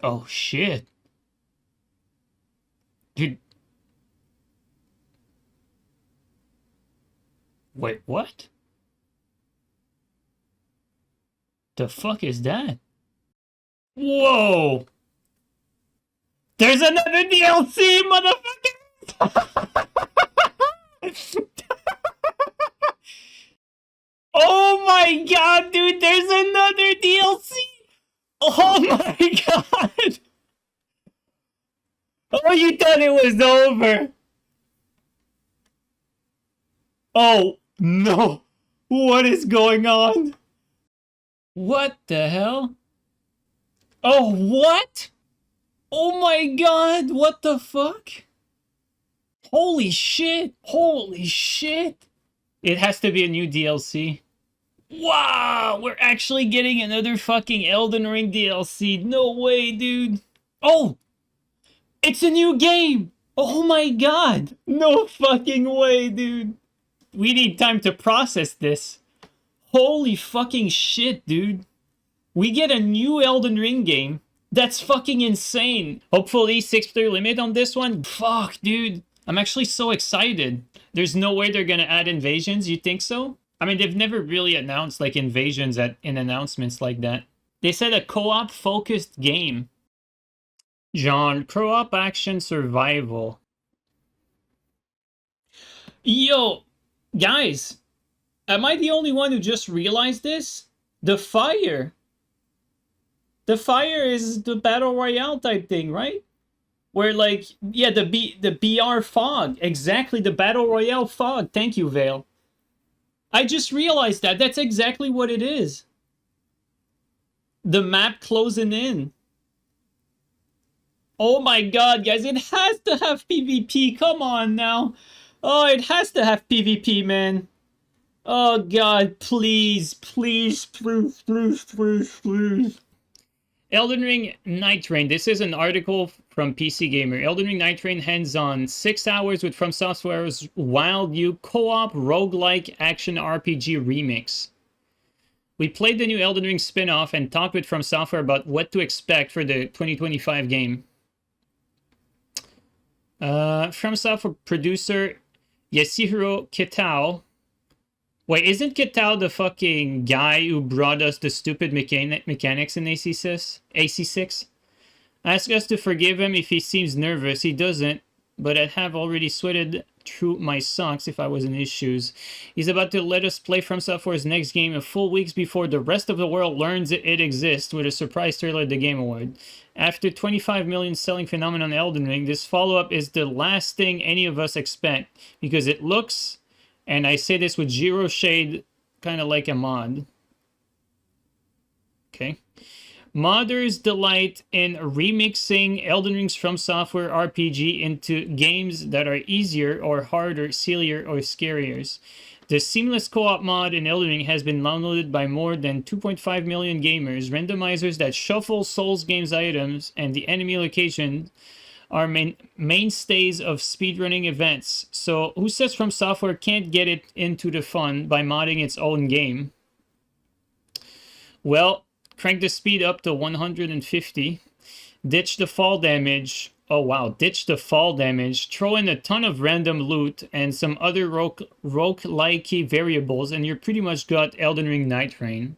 Oh shit. Dude, wait, what? The fuck is that? Whoa! There's another DLC, motherfucker! Oh my god, dude, there's another DLC! Oh my god! Oh, you thought it was over! Oh, no! What is going on? What the hell? Oh, what? Oh my god, what the fuck? Holy shit! Holy shit! It has to be a new DLC. Wow, we're actually getting another fucking Elden Ring DLC. No way, dude. Oh, it's a new game. Oh my god. No fucking way, dude. We need time to process this. Holy fucking shit, dude. We get a new Elden Ring game. That's fucking insane. Hopefully 6-player limit on this one. Fuck, dude. I'm actually so excited. There's no way they're gonna add invasions, you think so? I mean, they've never really announced like invasions in announcements like that. They said a co-op focused game. Genre, co-op action survival. Yo, guys, am I the only one who just realized this? The fire is the battle royale type thing, right? Where like, yeah, the BR fog, exactly, the battle royale fog. Thank you, Vale. I just realized that. That's exactly what it is. The map closing in. Oh my god, guys, it has to have PvP. Come on now. Oh, it has to have PvP, man. Oh god, please, please, please, please, please, please. Elden Ring Night Train. This is an article from PC Gamer. Elden Ring Night Train hands-on 6 hours with From Software's Wild You co-op roguelike action RPG remix. We played the new Elden Ring spin-off and talked with From Software about what to expect for the 2025 game. From Software producer Yasuhiro Kitao. Wait, isn't Kitao the fucking guy who brought us the stupid mechanics in AC6? Ask us to forgive him if he seems nervous. He doesn't, but I'd have already sweated through my socks if I was in his shoes. He's about to let us play From Software's next game a full weeks before the rest of the world learns it exists with a surprise trailer at the Game Award. After 25 million selling phenomenon Elden Ring, this follow-up is the last thing any of us expect, because it looks, and I say this with zero shade, kind of like a mod. Okay. Modders delight in remixing Elden Ring's From Software RPG into games that are easier or harder, sillier or scarier. The seamless co-op mod in Elden Ring has been downloaded by more than 2.5 million gamers. Randomizers that shuffle Souls games items and the enemy location are mainstays of speedrunning events. So who says From Software can't get it into the fun by modding its own game? Well, crank the speed up to 150. Ditch the fall damage. Oh wow, ditch the fall damage. Throw in a ton of random loot and some other roguelike variables, and you're pretty much got Elden Ring Night Train.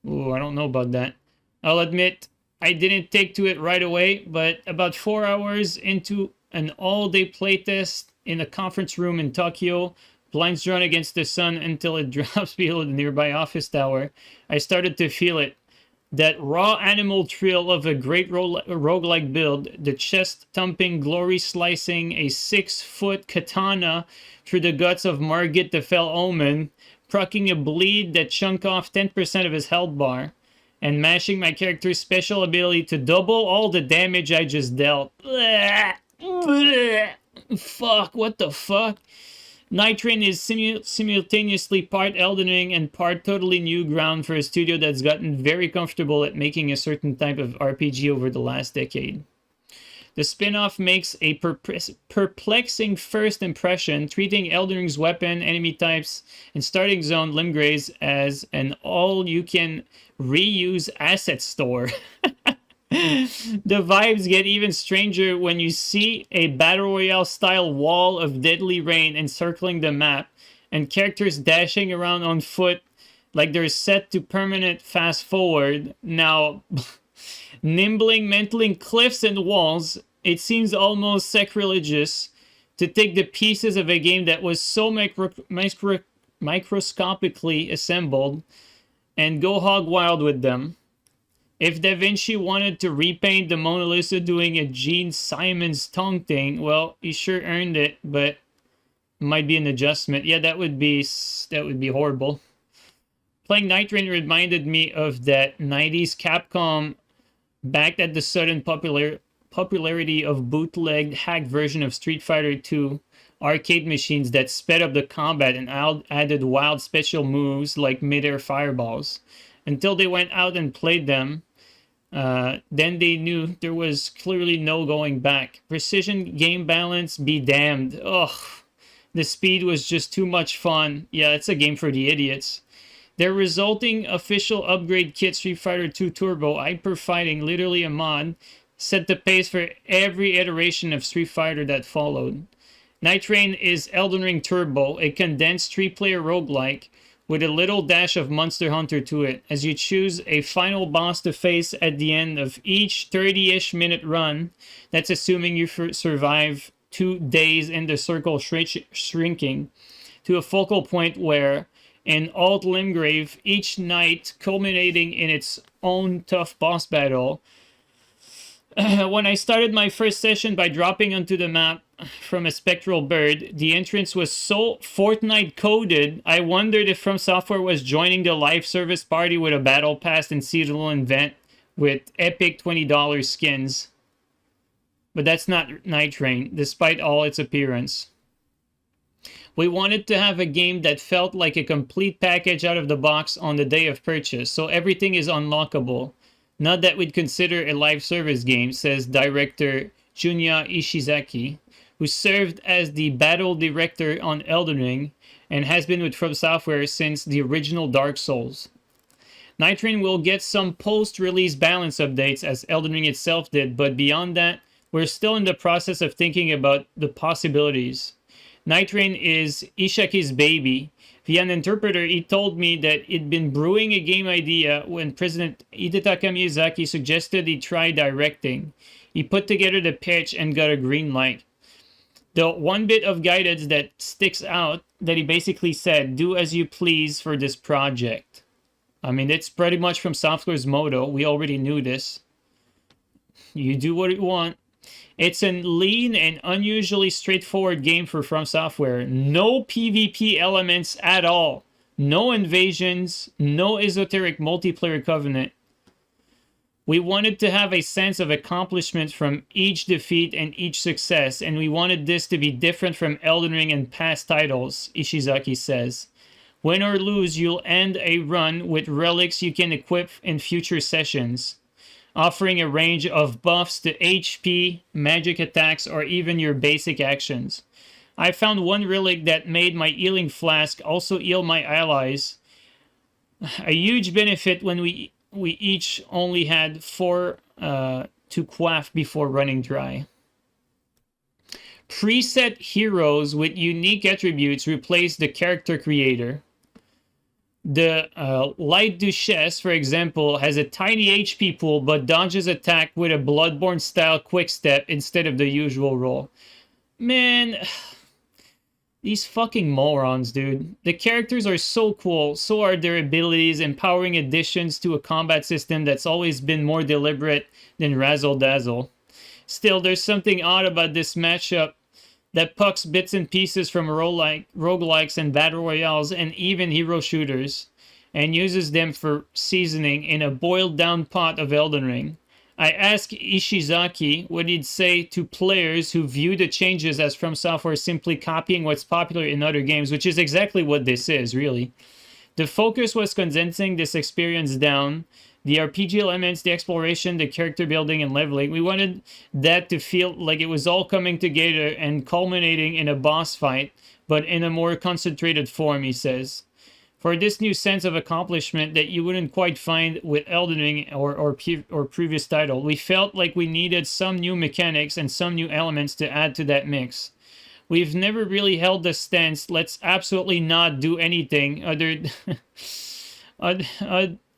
Ooh, I don't know about that. I'll admit, I didn't take to it right away, but about 4 hours into an all-day playtest in a conference room in Tokyo, blinds drawn against the sun until it drops below the nearby office tower, I started to feel it. That raw animal thrill of a great roguelike build, the chest-thumping, glory-slicing, a 6-foot katana through the guts of Margit the Fell Omen, proccing a bleed that chunk off 10% of his health bar, and mashing my character's special ability to double all the damage I just dealt. Fuck, what the fuck? Night Train is simultaneously part Elden Ring and part totally new ground for a studio that's gotten very comfortable at making a certain type of RPG over the last decade. The spin-off makes a perplexing first impression, treating Elden Ring's weapon, enemy types, and starting zone Limgraze as an all-you-can-reuse asset store. The vibes get even stranger when you see a Battle Royale style wall of deadly rain encircling the map and characters dashing around on foot like they're set to permanent fast forward. Now, nimbling, mantling cliffs and walls, it seems almost sacrilegious to take the pieces of a game that was so microscopically assembled and go hog wild with them. If Da Vinci wanted to repaint the Mona Lisa doing a Gene Simmons tongue thing, well, he sure earned it, but might be an adjustment. Yeah, that would be horrible. Playing Night Rain reminded me of that 90s Capcom backed at the sudden popularity of bootlegged hacked version of Street Fighter 2 arcade machines that sped up the combat and added wild special moves like mid-air fireballs. Until they went out and played them, then they knew there was clearly no going back. Precision game balance be damned. Ugh, the speed was just too much fun. Yeah, it's a game for the idiots. Their resulting official upgrade kit, Street Fighter 2 Turbo, Hyper Fighting, literally a mod, set the pace for every iteration of Street Fighter that followed. Night Rain is Elden Ring Turbo, a condensed 3-player roguelike with a little dash of Monster Hunter to it, as you choose a final boss to face at the end of each 30-ish minute run. That's assuming you survive 2 days in the circle shrinking to a focal point where, in Alt Limgrave, each night culminating in its own tough boss battle. When I started my first session by dropping onto the map from a spectral bird, the entrance was so Fortnite coded, I wondered if From Software was joining the live service party with a battle pass and seasonal event with epic $20 skins. But that's not Night Rain, despite all its appearance. We wanted to have a game that felt like a complete package out of the box on the day of purchase, so everything is unlockable. Not that we'd consider a live service game, says director Junya Ishizaki, who served as the battle director on Elden Ring and has been with From Software since the original Dark Souls. Night Rain will get some post-release balance updates as Elden Ring itself did, but beyond that, we're still in the process of thinking about the possibilities. Night Rain is Ishaki's baby. Via an interpreter, he told me that he'd been brewing a game idea when President Hidetaka Miyazaki suggested he try directing. He put together the pitch and got a green light. The one bit of guidance that sticks out, that he basically said, do as you please for this project. I mean, it's pretty much From Software's motto. We already knew this. You do what you want. It's a lean and unusually straightforward game for From Software. No PvP elements at all. No invasions. No esoteric multiplayer covenant. We wanted to have a sense of accomplishment from each defeat and each success, and we wanted this to be different from Elden Ring and past titles, Ishizaki says. Win or lose, you'll end a run with relics you can equip in future sessions, offering a range of buffs to HP, magic attacks, or even your basic actions. I found one relic that made my healing flask also heal my allies. A huge benefit when we each only had 4 to quaff before running dry. Preset heroes with unique attributes replace the character creator. The Light Duchess, for example, has a tiny HP pool but dodges attack with a Bloodborne-style quick-step instead of the usual roll. Man, these fucking morons, dude. The characters are so cool, so are their abilities, empowering additions to a combat system that's always been more deliberate than razzle-dazzle. Still, there's something odd about this matchup that pucks bits and pieces from roguelikes and battle royales and even hero shooters, and uses them for seasoning in a boiled-down pot of Elden Ring. I asked Ishizaki what he'd say to players who view the changes as From Software simply copying what's popular in other games, which is exactly what this is, really. The focus was condensing this experience down. The RPG elements, the exploration, the character building, and leveling. We wanted that to feel like it was all coming together and culminating in a boss fight, but in a more concentrated form, he says. for this new sense of accomplishment that you wouldn't quite find with Elden Ring or previous title. We felt like we needed some new mechanics and some new elements to add to that mix. We've never really held the stance, let's absolutely not do anything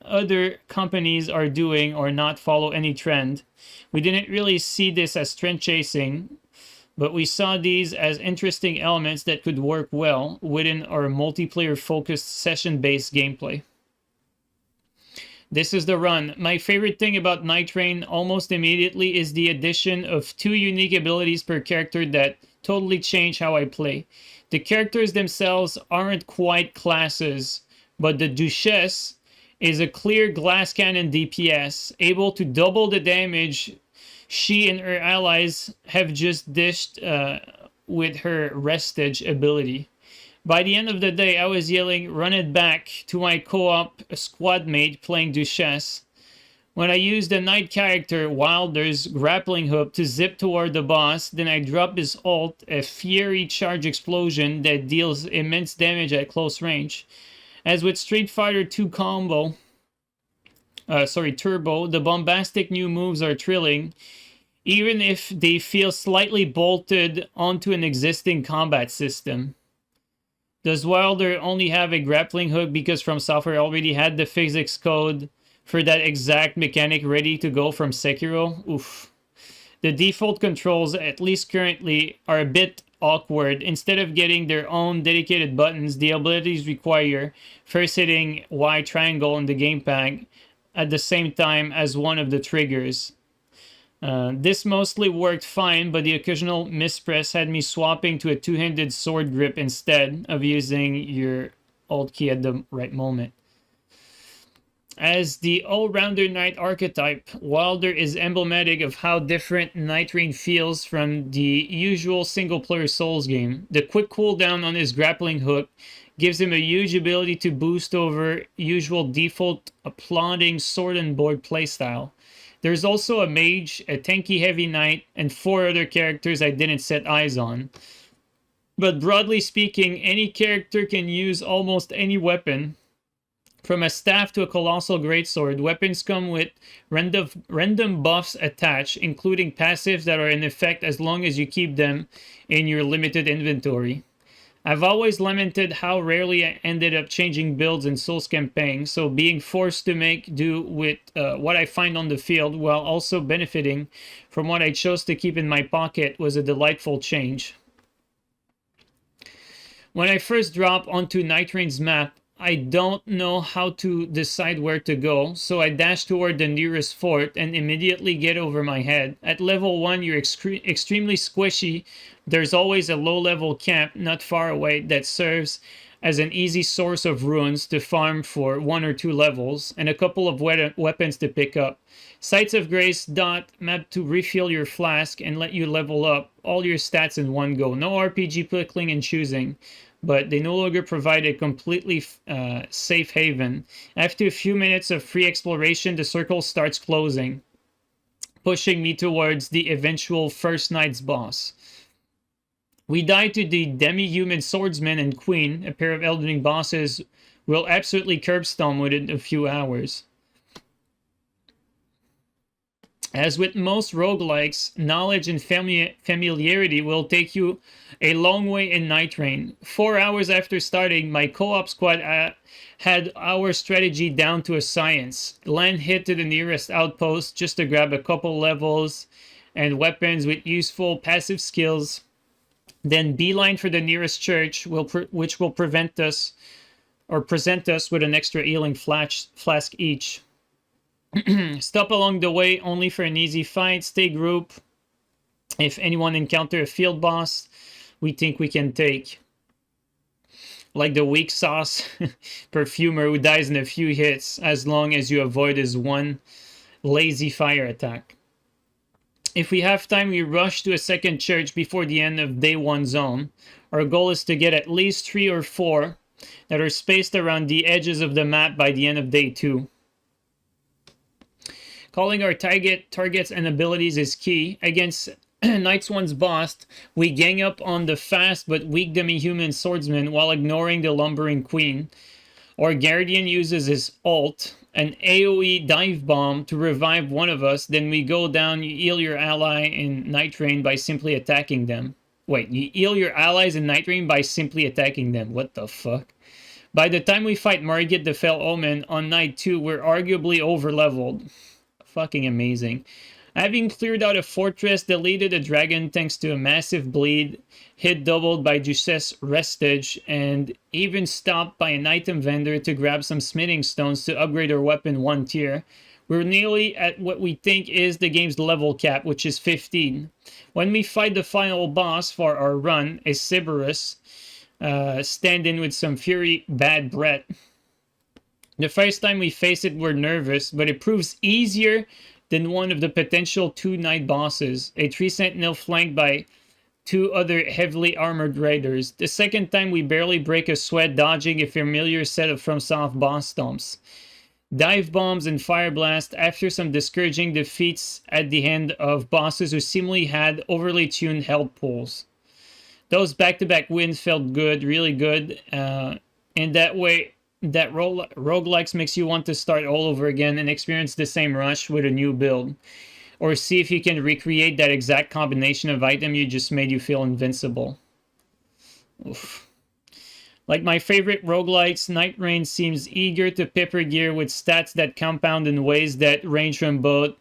other companies are doing or not follow any trend. We didn't really see this as trend chasing, but we saw these as interesting elements that could work well within our multiplayer-focused session-based gameplay. This is the run. My favorite thing about Night Rain almost immediately is the addition of 2 unique abilities per character that totally change how I play. The characters themselves aren't quite classes, but the Duchess is a clear glass cannon DPS, able to double the damage she and her allies have just dished with her Restage ability. By the end of the day, I was yelling, "Run it back," to my co-op squad mate playing Duchess. When I used the Knight character, Wilder's grappling hook, to zip toward the boss, then I drop his ult, a Fury charge explosion that deals immense damage at close range. As with Street Fighter 2 Turbo, the bombastic new moves are thrilling, even if they feel slightly bolted onto an existing combat system. Does Wilder only have a grappling hook because From Software already had the physics code for that exact mechanic ready to go from Sekiro? Oof. The default controls, at least currently, are a bit awkward. Instead of getting their own dedicated buttons, the abilities require first hitting Y triangle in the gamepad at the same time as one of the triggers. This mostly worked fine, but the occasional mispress had me swapping to a two-handed sword grip instead of using your Alt key at the right moment. As the all-rounder Knight archetype, Wilder is emblematic of how different Night Rain feels from the usual single-player Souls game. The quick cooldown on his grappling hook gives him a huge ability to boost over usual default applauding sword and board playstyle. There's also a mage, a tanky heavy knight, and 4 other characters I didn't set eyes on. But broadly speaking, any character can use almost any weapon. From a staff to a colossal greatsword, weapons come with random buffs attached, including passives that are in effect as long as you keep them in your limited inventory. I've always lamented how rarely I ended up changing builds in Souls campaign, so being forced to make do with what I find on the field while also benefiting from what I chose to keep in my pocket was a delightful change. When I first drop onto Night Rain's map, I don't know how to decide where to go, so I dash toward the nearest fort and immediately get over my head. At level 1, you're extremely squishy. There's always a low-level camp not far away that serves as an easy source of runes to farm for 1 or 2 levels, and a couple of weapons to pick up. Sites of Grace map to refill your flask and let you level up all your stats in one go. No RPG picking and choosing, but they no longer provide a completely safe haven. After a few minutes of free exploration, the circle starts closing, pushing me towards the eventual first night's boss. We die to the demi-human swordsman and queen, a pair of Elden Ring bosses will absolutely curbstomp within a few hours. As with most roguelikes, knowledge and familiarity will take you a long way in Night Rain. 4 hours after starting, my co-op squad had our strategy down to a science. Land hit to the nearest outpost just to grab a couple levels and weapons with useful passive skills. Then beeline for the nearest church, which will present us with an extra healing flask each. Stop along the way only for an easy fight. Stay group if anyone encounter a field boss we think we can take. Like the weak sauce perfumer who dies in a few hits as long as you avoid his one lazy fire attack. If we have time, we rush to a second church before the end of day 1 zone. Our goal is to get at least 3 or 4 that are spaced around the edges of the map by the end of day 2. Calling our targets and abilities is key. Against Night's One's boss, we gang up on the fast but weak demi-human swordsman while ignoring the lumbering queen. Our Guardian uses his ult, an AoE dive bomb, to revive one of us. Then we go down, you heal your ally in Night Rain by simply attacking them. Wait, you heal your allies in Night Rain by simply attacking them. What the fuck? By the time we fight Margit the Fell Omen on night 2, we're arguably over-leveled. Fucking amazing. Having cleared out a fortress, deleted a dragon thanks to a massive bleed, hit doubled by Ducesse Restage, and even stopped by an item vendor to grab some smithing stones to upgrade our weapon 1 tier. We're nearly at what we think is the game's level cap, which is 15. When we fight the final boss for our run, a Cerberus, stand in with some fury bad breath. The first time we face it, we're nervous, but it proves easier than one of the potential 2 night bosses, a 3 sentinel flanked by 2 other heavily armored raiders. The second time we barely break a sweat dodging a familiar set of FromSoft boss stomps. Dive bombs and fire blast after some discouraging defeats at the end of bosses who seemingly had overly tuned health pools. Those back-to-back wins felt good, really good. In that way, that roguelikes makes you want to start all over again and experience the same rush with a new build. Or see if you can recreate that exact combination of item you just made you feel invincible. Oof. Like my favorite roguelikes, Night Rain seems eager to pepper gear with stats that compound in ways that range from both,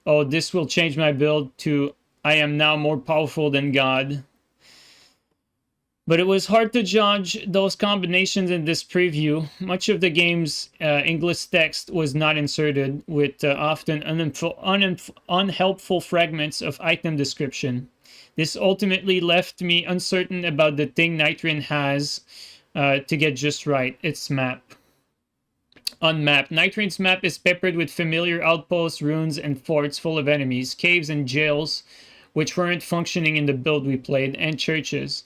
oh, this will change my build, to I am now more powerful than God. But it was hard to judge those combinations in this preview. Much of the game's English text was not inserted, with often unhelpful fragments of item description. This ultimately left me uncertain about the thing Night Rain has to get just right, its map. Unmapped. Night Rain's map is peppered with familiar outposts, ruins, and forts full of enemies, caves and jails, which weren't functioning in the build we played, and churches.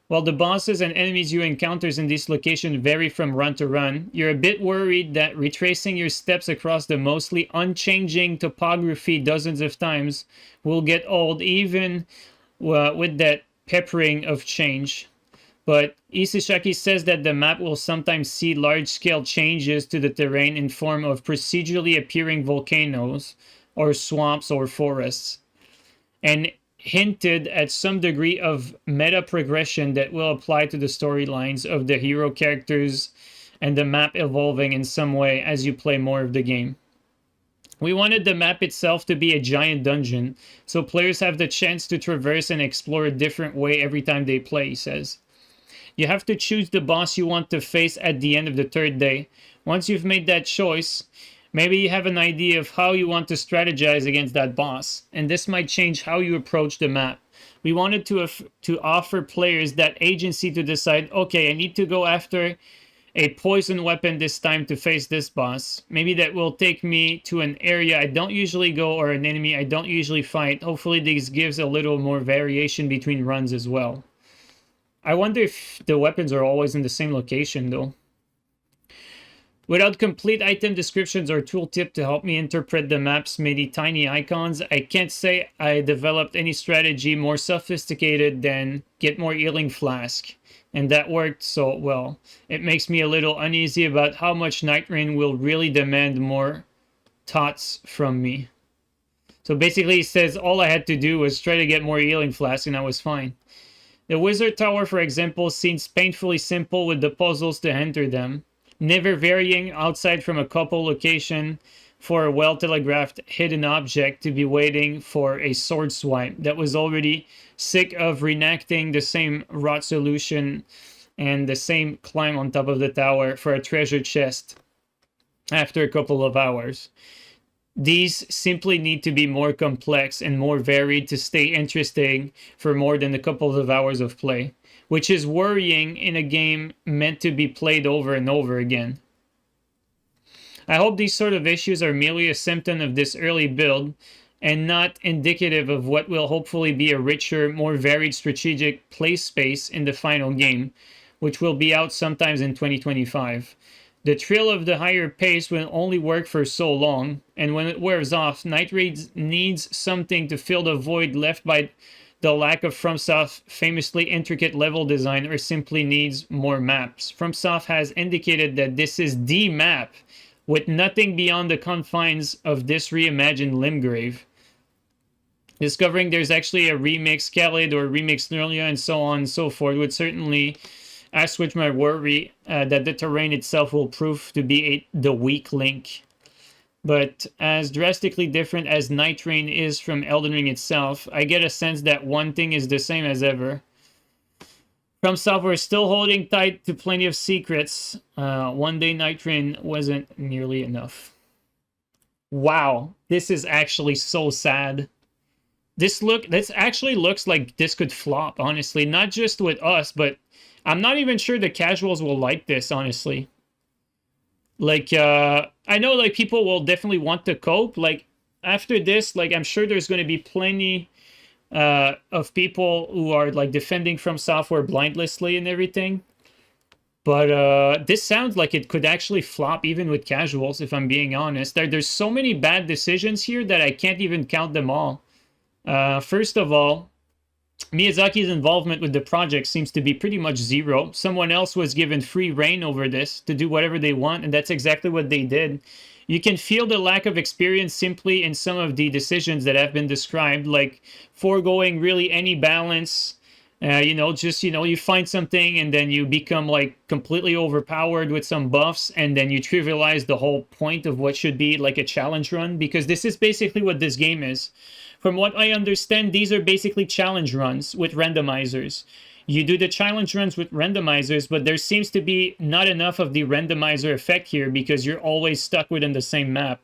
While the bosses and enemies you encounter in this location vary from run to run, you're a bit worried that retracing your steps across the mostly unchanging topography dozens of times will get old, even with that peppering of change. But Isishaki says that the map will sometimes see large-scale changes to the terrain in form of procedurally appearing volcanoes, or swamps, or forests. And hinted at some degree of meta-progression that will apply to the storylines of the hero characters and the map evolving in some way as you play more of the game. We wanted the map itself to be a giant dungeon, so players have the chance to traverse and explore a different way every time they play, he says. You have to choose the boss you want to face at the end of the 3rd day. Once you've made that choice, maybe you have an idea of how you want to strategize against that boss, and this might change how you approach the map. We wanted to offer players that agency to decide, okay, I need to go after a poison weapon this time to face this boss. Maybe that will take me to an area I don't usually go or an enemy I don't usually fight. Hopefully this gives a little more variation between runs as well. I wonder if the weapons are always in the same location though. Without complete item descriptions or tooltip to help me interpret the map's many tiny icons, I can't say I developed any strategy more sophisticated than get more healing flask. And that worked so well. It makes me a little uneasy about how much Night Rain will really demand more tots from me. So basically he says all I had to do was try to get more healing flask and I was fine. The Wizard Tower, for example, seems painfully simple with the puzzles to enter them, never varying outside from a couple location for a well-telegraphed hidden object to be waiting for a sword swipe that was already sick of reenacting the same rot solution and the same climb on top of the tower for a treasure chest after a couple of hours. These simply need to be more complex and more varied to stay interesting for more than a couple of hours of play, which is worrying in a game meant to be played over and over again. I hope these sort of issues are merely a symptom of this early build and not indicative of what will hopefully be a richer, more varied strategic play space in the final game, which will be out sometimes in 2025. The thrill of the higher pace will only work for so long, and when it wears off, Night Raid needs something to fill the void left by the lack of FromSoft famously intricate level design or simply needs more maps. FromSoft has indicated that this is the map with nothing beyond the confines of this reimagined Limgrave. Discovering there's actually a remix koolaid or remix Nerlia and so on and so forth would certainly assuage my worry that the terrain itself will prove to be the weak link. But as drastically different as Night Rain is from Elden Ring itself, I get a sense that one thing is the same as ever. From Software still holding tight to plenty of secrets. One day Night Rain wasn't nearly enough. Wow, this is actually so sad. This actually looks like this could flop, honestly. Not just with us, but I'm not even sure the casuals will like this, honestly. Like, I know, like, people will definitely want to cope. Like, after this, like, I'm sure there's going to be plenty of people who are, like, defending From Software blindlessly and everything. But this sounds like it could actually flop even with casuals, if I'm being honest. There's so many bad decisions here that I can't even count them all. First of all, Miyazaki's involvement with the project seems to be pretty much zero. Someone else was given free reign over this to do whatever they want, and that's exactly what they did. You can feel the lack of experience simply in some of the decisions that have been described, like foregoing really any balance. You find something and then you become like completely overpowered with some buffs, and then you trivialize the whole point of what should be like a challenge run, because this is basically what this game is. From what I understand, these are basically challenge runs with randomizers. You do the challenge runs with randomizers, but there seems to be not enough of the randomizer effect here because you're always stuck within the same map.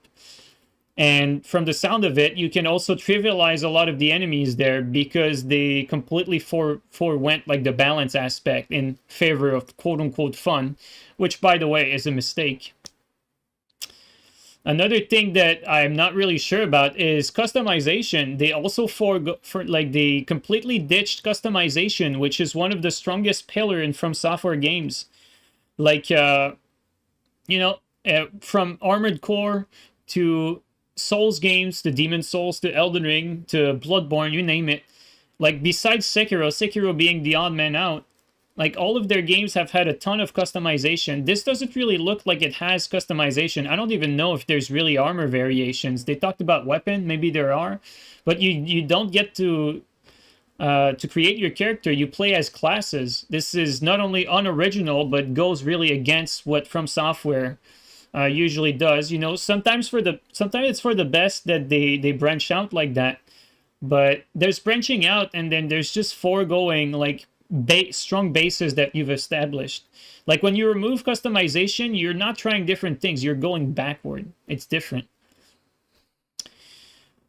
And from the sound of it, you can also trivialize a lot of the enemies there because they completely forewent like the balance aspect in favor of quote-unquote fun, which, by the way, is a mistake. Another thing that I'm not really sure about is customization. They also they completely ditched customization, which is one of the strongest pillars in From Software games. Like, from Armored Core to Souls games, to Demon Souls, to Elden Ring, to Bloodborne, you name it. Like, besides Sekiro being the odd man out, like, all of their games have had a ton of customization. This doesn't really look like it has customization. I don't even know if there's really armor variations. They talked about weapon. Maybe there are. But you don't get to create your character. You play as classes. This is not only unoriginal, but goes really against what From Software usually does. You know, sometimes it's for the best that they branch out like that. But there's branching out, and then there's just foregoing, like, strong bases that you've established. Like, when you remove customization, you're not trying different things. You're going backward. It's different.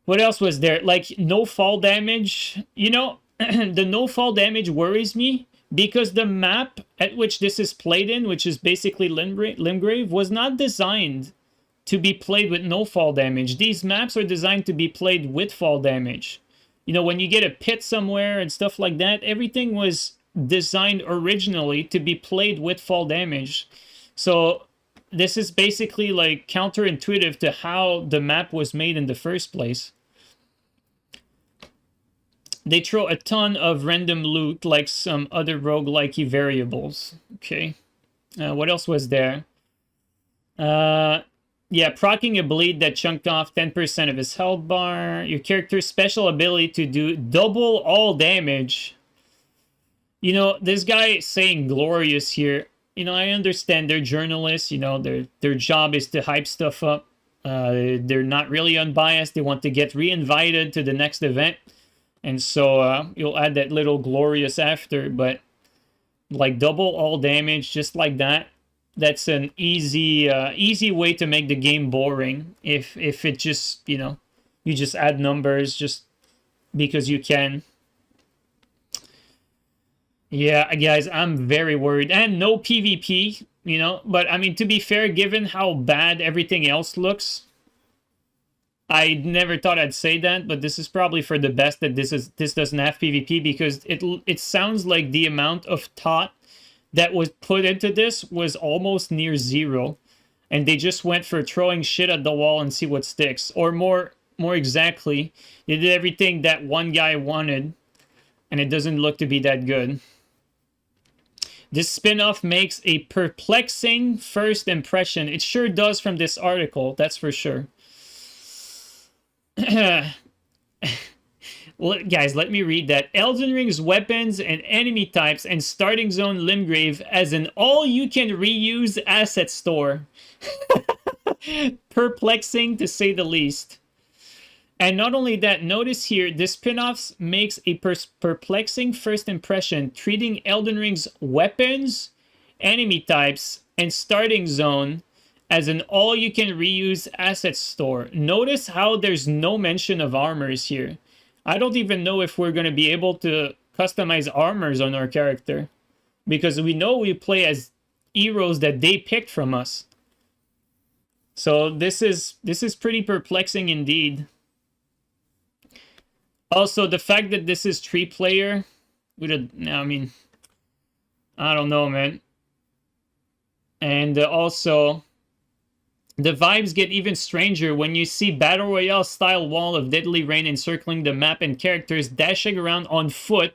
What else was there? Like, no fall damage. You know, the no fall damage worries me because the map at which this is played in, which is basically Limgrave, was not designed to be played with no fall damage. These maps are designed to be played with fall damage. You know, when you get a pit somewhere and stuff like that, everything was designed originally to be played with fall damage. So this is basically like counterintuitive to how the map was made in the first place. They throw a ton of random loot like some other roguelike variables. Okay. What else was there? Yeah, proccing a bleed that chunked off 10% of his health bar. Your character's special ability to do double all damage. You know, this guy saying glorious here. You know, I understand they're journalists. You know, their job is to hype stuff up. They're not really unbiased. They want to get re-invited to the next event. And so you'll add that little glorious after. But, like, double all damage just like that. That's an easy way to make the game boring. If it just, you know, you just add numbers just because you can. Yeah, guys, I'm very worried. And no PvP, you know. But, I mean, to be fair, given how bad everything else looks, I never thought I'd say that, but this is probably for the best that this doesn't have PvP, because it sounds like the amount of thought that was put into this was almost near zero, and they just went for throwing shit at the wall and see what sticks. Or more exactly, they did everything that one guy wanted, And it doesn't look to be that good. This spin-off makes a perplexing first impression. It sure does from this article, that's for sure. Guys, let me read that. Elden Ring's weapons and enemy types and starting zone Limgrave as an all-you-can-reuse asset store. Perplexing, to say the least. And not only that, notice here, this spin-off makes a perplexing first impression, treating Elden Ring's weapons, enemy types, and starting zone as an all-you-can-reuse asset store. Notice how there's no mention of armors here. I don't even know if we're going to be able to customize armors on our character, because we know we play as heroes that they picked from us. So this is pretty perplexing indeed. Also, the fact that this is 3-player, I mean, I don't know, man. And also, the vibes get even stranger when you see Battle Royale style wall of deadly rain encircling the map and characters dashing around on foot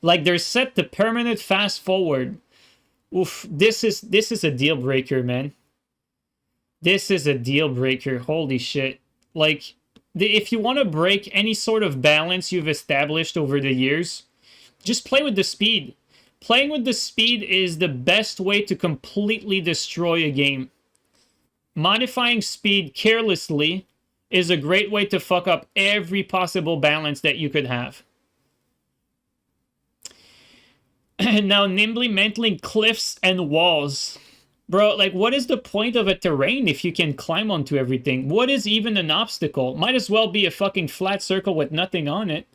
like they're set to permanent fast forward. Oof, this is a deal breaker, man. This is a deal breaker. Holy shit. Like, if you want to break any sort of balance you've established over the years, just play with the speed. Playing with the speed is the best way to completely destroy a game. Modifying speed carelessly is a great way to fuck up every possible balance that you could have. And now nimbly mantling cliffs and walls. Bro, like, what is the point of a terrain if you can climb onto everything? What is even an obstacle? Might as well be a fucking flat circle with nothing on it.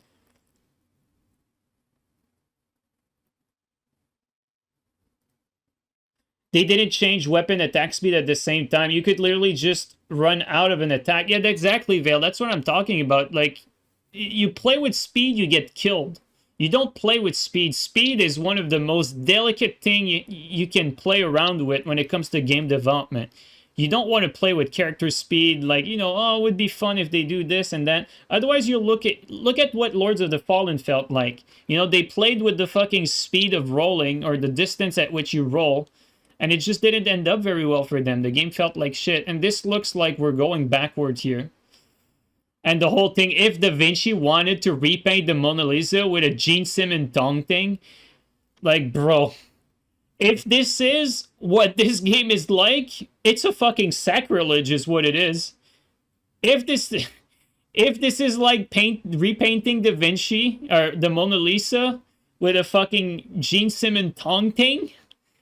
They didn't change weapon attack speed at the same time. You could literally just run out of an attack. Yeah, exactly, Vale. That's what I'm talking about. Like, you play with speed, you get killed. You don't play with speed. Speed is one of the most delicate thing you can play around with when it comes to game development. You don't want to play with character speed, like, you know, oh, it would be fun if they do this and that. Otherwise, you look at what Lords of the Fallen felt like. You know, they played with the fucking speed of rolling, or the distance at which you roll, and it just didn't end up very well for them. The game felt like shit, and this looks like we're going backwards here. And the whole thing, if Da Vinci wanted to repaint the Mona Lisa with a Gene Simmons tongue thing, like, bro, if this is what this game is like, it's a fucking sacrilege is what it is. If this is like repainting Da Vinci, or the Mona Lisa, with a fucking Gene Simmons tongue thing,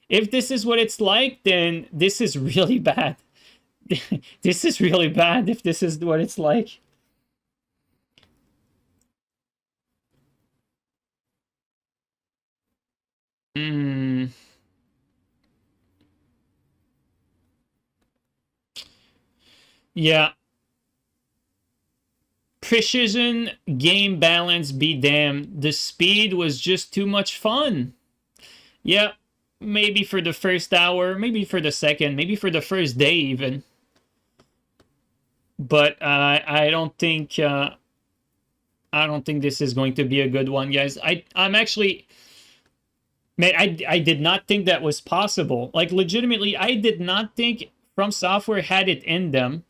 if this is what it's like, then this is really bad. This is really bad if this is what it's like. Yeah. Precision, game balance, be damned. The speed was just too much fun. Yeah, maybe for the first hour, maybe for the second, maybe for the first day even. But I don't think this is going to be a good one, guys. I'm actually, man, I did not think that was possible. Like, legitimately, I did not think From Software had it in them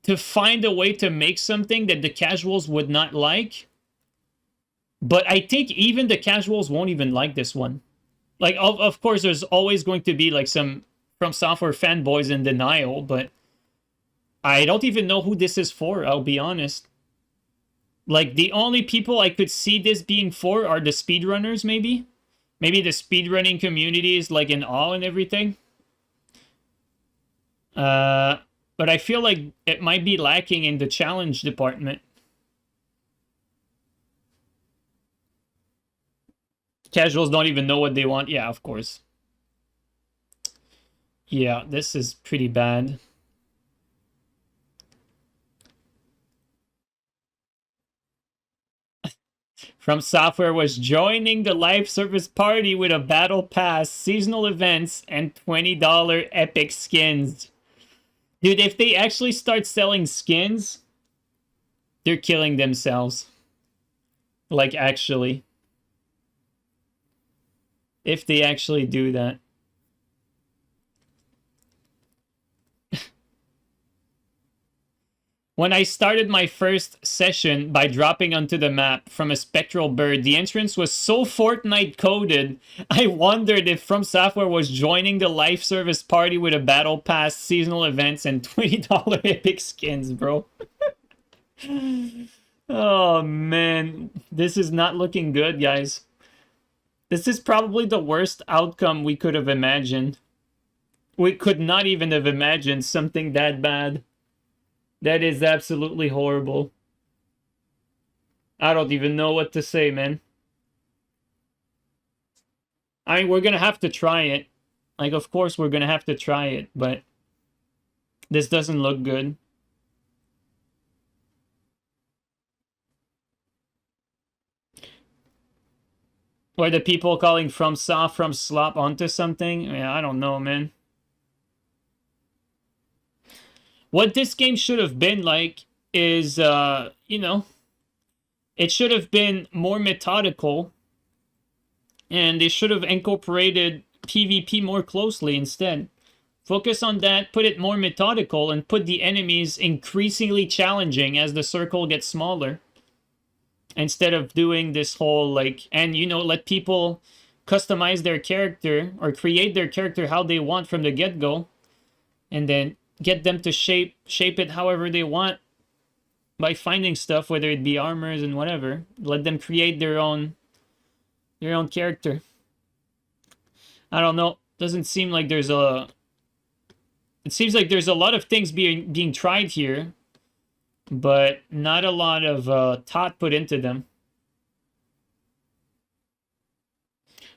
to find a way to make something that the casuals would not like. But I think even the casuals won't even like this one. Like, of course, there's always going to be, like, some From Software fanboys in denial, but I don't even know who this is for, I'll be honest. Like, the only people I could see this being for are the speedrunners, maybe? Maybe the speedrunning community is, like, in awe and everything. But I feel like it might be lacking in the challenge department. Casuals don't even know what they want. Yeah, of course. Yeah, this is pretty bad. From Software was joining the live service party with a battle pass, seasonal events, and $20 epic skins. Dude, if they actually start selling skins, they're killing themselves. Like, actually. If they actually do that. When I started my first session by dropping onto the map from a spectral bird, the entrance was so Fortnite coded, I wondered if From Software was joining the live service party with a battle pass, seasonal events, and $20 epic skins, bro. Oh, man. This is not looking good, guys. This is probably the worst outcome we could have imagined. We could not even have imagined something that bad. That is absolutely horrible. I don't even know what to say, man. I mean, we're gonna have to try it. Like, of course we're gonna have to try it, but this doesn't look good. Or the people calling From Soft, From Slop onto something? Yeah, I don't know, man. What this game should have been like is, you know, it should have been more methodical, and they should have incorporated PvP more closely instead. Focus on that, put it more methodical, and put the enemies increasingly challenging as the circle gets smaller. Instead of doing this whole, like, and, you know, let people customize their character or create their character how they want from the get-go, and then get them to shape it however they want by finding stuff, whether it be armors and whatever. Let them create their own character. I don't know. Doesn't seem like there's a... It seems like there's a lot of things being tried here, but not a lot of thought put into them.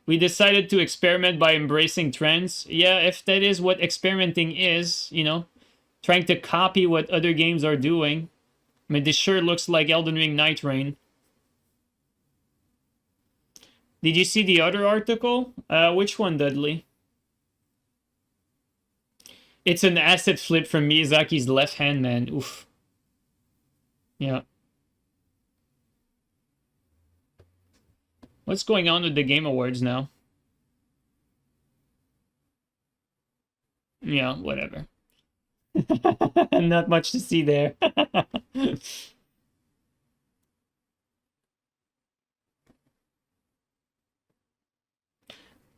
We decided to experiment by embracing trends. Yeah, if that is what experimenting is, you know, trying to copy what other games are doing. I mean, this sure looks like Elden Ring Night Rain. Did you see the other article? Which one, Dudley? It's an asset flip from Miyazaki's Left Hand Man. Oof. Yeah. What's going on with the Game Awards now? Yeah, whatever. Not much to see there.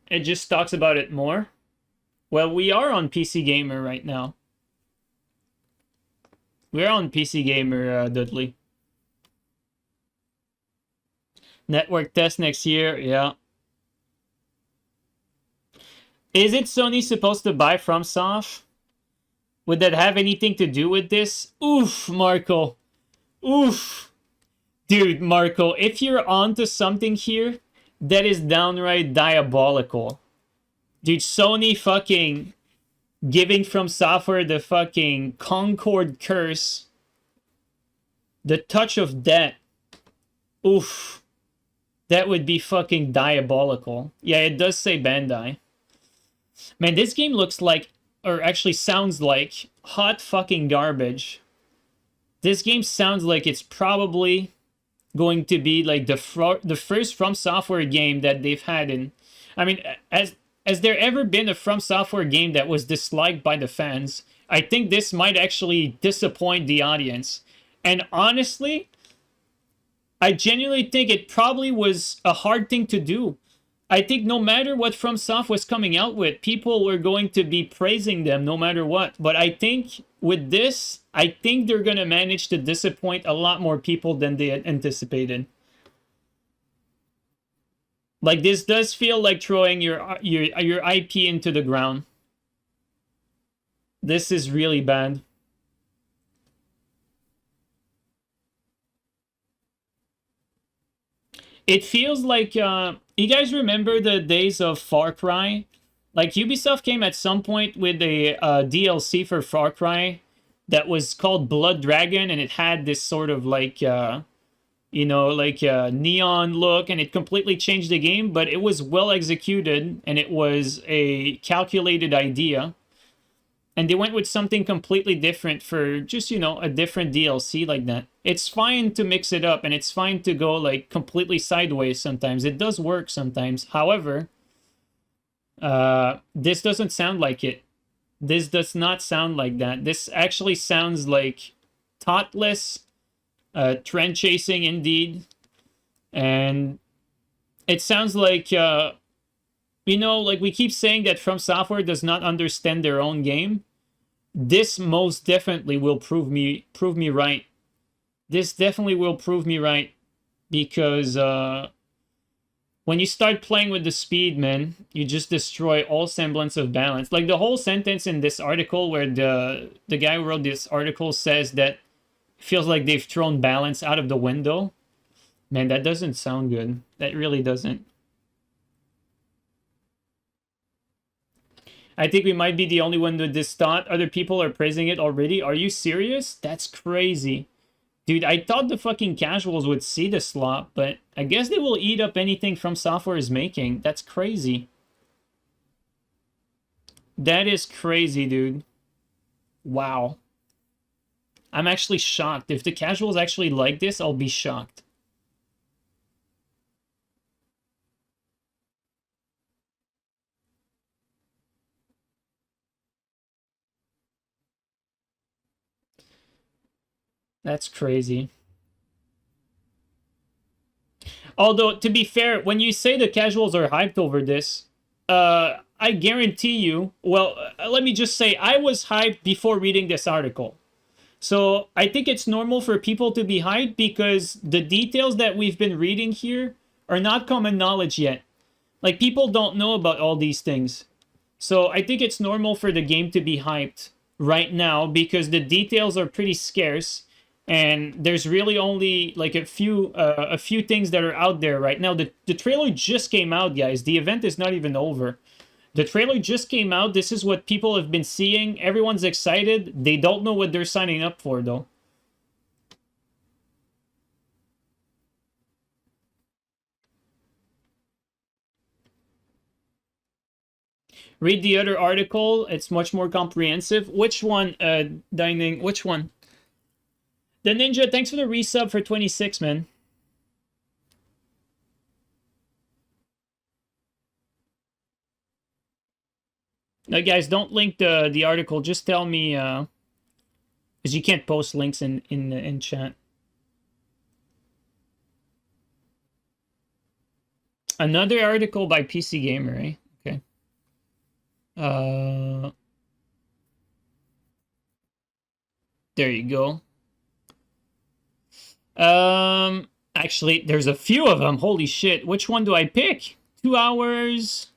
It just talks about it more. Well, we are on PC Gamer right now. We're on PC Gamer, Dudley. Network test next year, yeah. Is it Sony supposed to buy FromSoft? Would that have anything to do with this? Oof, Marco. Oof. Dude, Marco, if you're onto something here, that is downright diabolical. Dude, Sony fucking giving From Software the fucking Concord curse. The touch of death. Oof. That would be fucking diabolical. Yeah, it does say Bandai. Man, this game looks like, or actually sounds like, hot fucking garbage. This game sounds like it's probably going to be like the first From Software game that they've had in... I mean, has there ever been a From Software game that was disliked by the fans? I think this might actually disappoint the audience. And honestly, I genuinely think it probably was a hard thing to do. I think no matter what FromSoft was coming out with, people were going to be praising them no matter what. But I think with this, I think they're going to manage to disappoint a lot more people than they had anticipated. Like, this does feel like throwing your IP into the ground. This is really bad. It feels like, you guys remember the days of Far Cry? Like, Ubisoft came at some point with a DLC for Far Cry that was called Blood Dragon, and it had this sort of like, you know, like a neon look, and it completely changed the game, but it was well executed, and it was a calculated idea. And they went with something completely different for just, you know, a different DLC like that. It's fine to mix it up, and it's fine to go, like, completely sideways sometimes. It does work sometimes. However, This doesn't sound like it. This does not sound like that. This actually sounds like thoughtless, trend chasing indeed. And it sounds like, you know, like we keep saying that From Software does not understand their own game. This most definitely will prove me right. This definitely will prove me right. Because when you start playing with the speed, man, you just destroy all semblance of balance. Like the whole sentence in this article where the guy who wrote this article says that feels like they've thrown balance out of the window. Man, that doesn't sound good. That really doesn't. I think we might be the only one with this thought. Other people are praising it already. Are you serious? That's crazy. Dude, I thought the fucking casuals would see the slop, but I guess they will eat up anything From Software is making. That's crazy. That is crazy, dude. Wow. I'm actually shocked. If the casuals actually like this, I'll be shocked. That's crazy. Although, to be fair, when you say the casuals are hyped over this, I guarantee you, well, let me just say, I was hyped before reading this article. So I think it's normal for people to be hyped because the details that we've been reading here are not common knowledge yet. Like, people don't know about all these things. So I think it's normal for the game to be hyped right now because the details are pretty scarce. And there's really only like a few things that are out there right now. The trailer just came out, guys. The event is not even over. The trailer just came out. This is what people have been seeing. Everyone's excited. They don't know what they're signing up for, though. Read the other article. It's much more comprehensive. Which one, Dining? Which one? The Ninja, thanks for the resub for 26, man. No, guys, don't link the article. Just tell me, because you can't post links in chat. Another article by PC Gamer, eh? Okay. There you go. Actually, there's a few of them. Holy shit. Which one do I pick? 2 hours.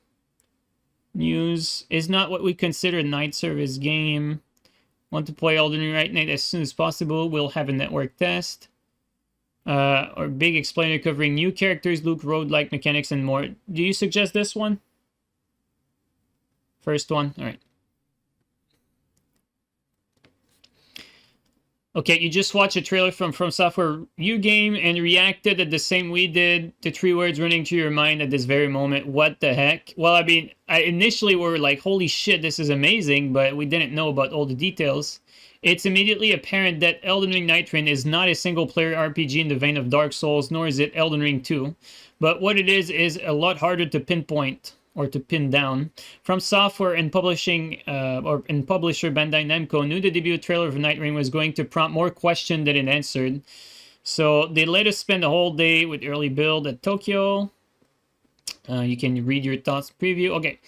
News is not what we consider night service game. Want to play Elden Ring right now as soon as possible. We'll have a network test. Or big explainer covering new characters, loot, roguelike mechanics, and more. Do you suggest this one? First one? Alright. Okay, you just watched a trailer from Software U game and reacted at the same we did. The 3 words running through your mind at this very moment. What the heck? Well, I mean, initially we were like, holy shit, this is amazing, but we didn't know about all the details. It's immediately apparent that Elden Ring Night Rain is not a single-player RPG in the vein of Dark Souls, nor is it Elden Ring 2. But what it is a lot harder to pinpoint or to pin down. From Software and publishing, publisher Bandai Namco knew the debut trailer of Night Rain was going to prompt more questions than it answered. So they let us spend a whole day with early build at Tokyo. You can read your thoughts preview. Okay.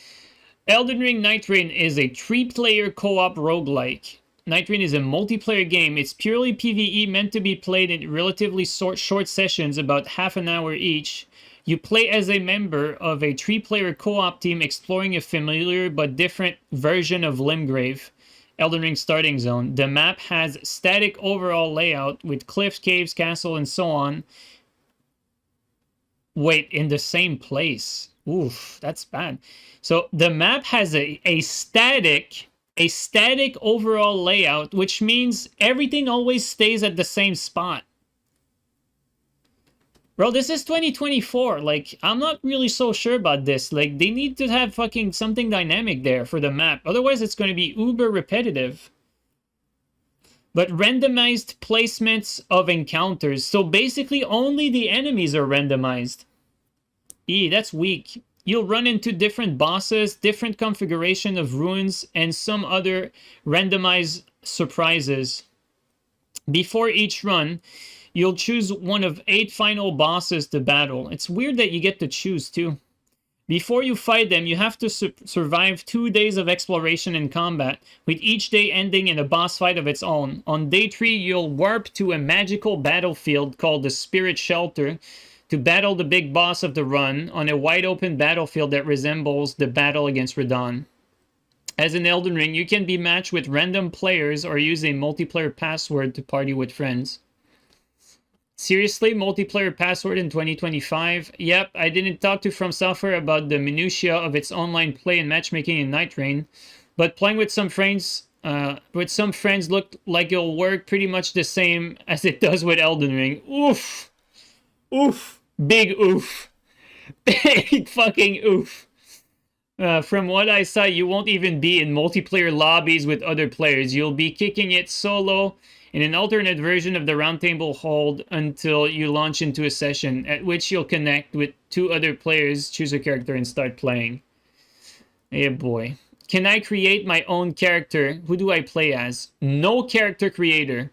Elden Ring Night Rain is a 3-player co-op roguelike. Night Rain is a multiplayer game. It's purely PvE, meant to be played in relatively short sessions, about half an hour each. You play as a member of a 3-player co-op team exploring a familiar but different version of Limgrave, Elden Ring starting zone. The map has static overall layout with cliffs, caves, castle, and so on. Wait, in the same place. Oof, that's bad. So the map has a static overall layout, which means everything always stays at the same spot. Bro, this is 2024. Like, I'm not really so sure about this. Like, they need to have fucking something dynamic there for the map. Otherwise, it's going to be uber repetitive. But randomized placements of encounters. So basically, only the enemies are randomized. That's weak. You'll run into different bosses, different configuration of runes, and some other randomized surprises. Before each run, you'll choose one of 8 final bosses to battle. It's weird that you get to choose too. Before you fight them, you have to survive 2 days of exploration and combat, with each day ending in a boss fight of its own. On day 3, you'll warp to a magical battlefield called the Spirit Shelter to battle the big boss of the run on a wide-open battlefield that resembles the battle against Radahn. As in Elden Ring, you can be matched with random players or use a multiplayer password to party with friends. Seriously, multiplayer password in 2025? Yep, I didn't talk to From Software about the minutiae of its online play and matchmaking in Night Rain, but playing with some friends looked like it'll work pretty much the same as it does with Elden Ring. Oof! Oof! Big oof! Big fucking oof! From what I saw, you won't even be in multiplayer lobbies with other players. You'll be kicking it solo in an alternate version of the roundtable hold until you launch into a session, at which you'll connect with 2 other players, choose a character, and start playing. Yeah, boy. Can I create my own character? Who do I play as? No character creator.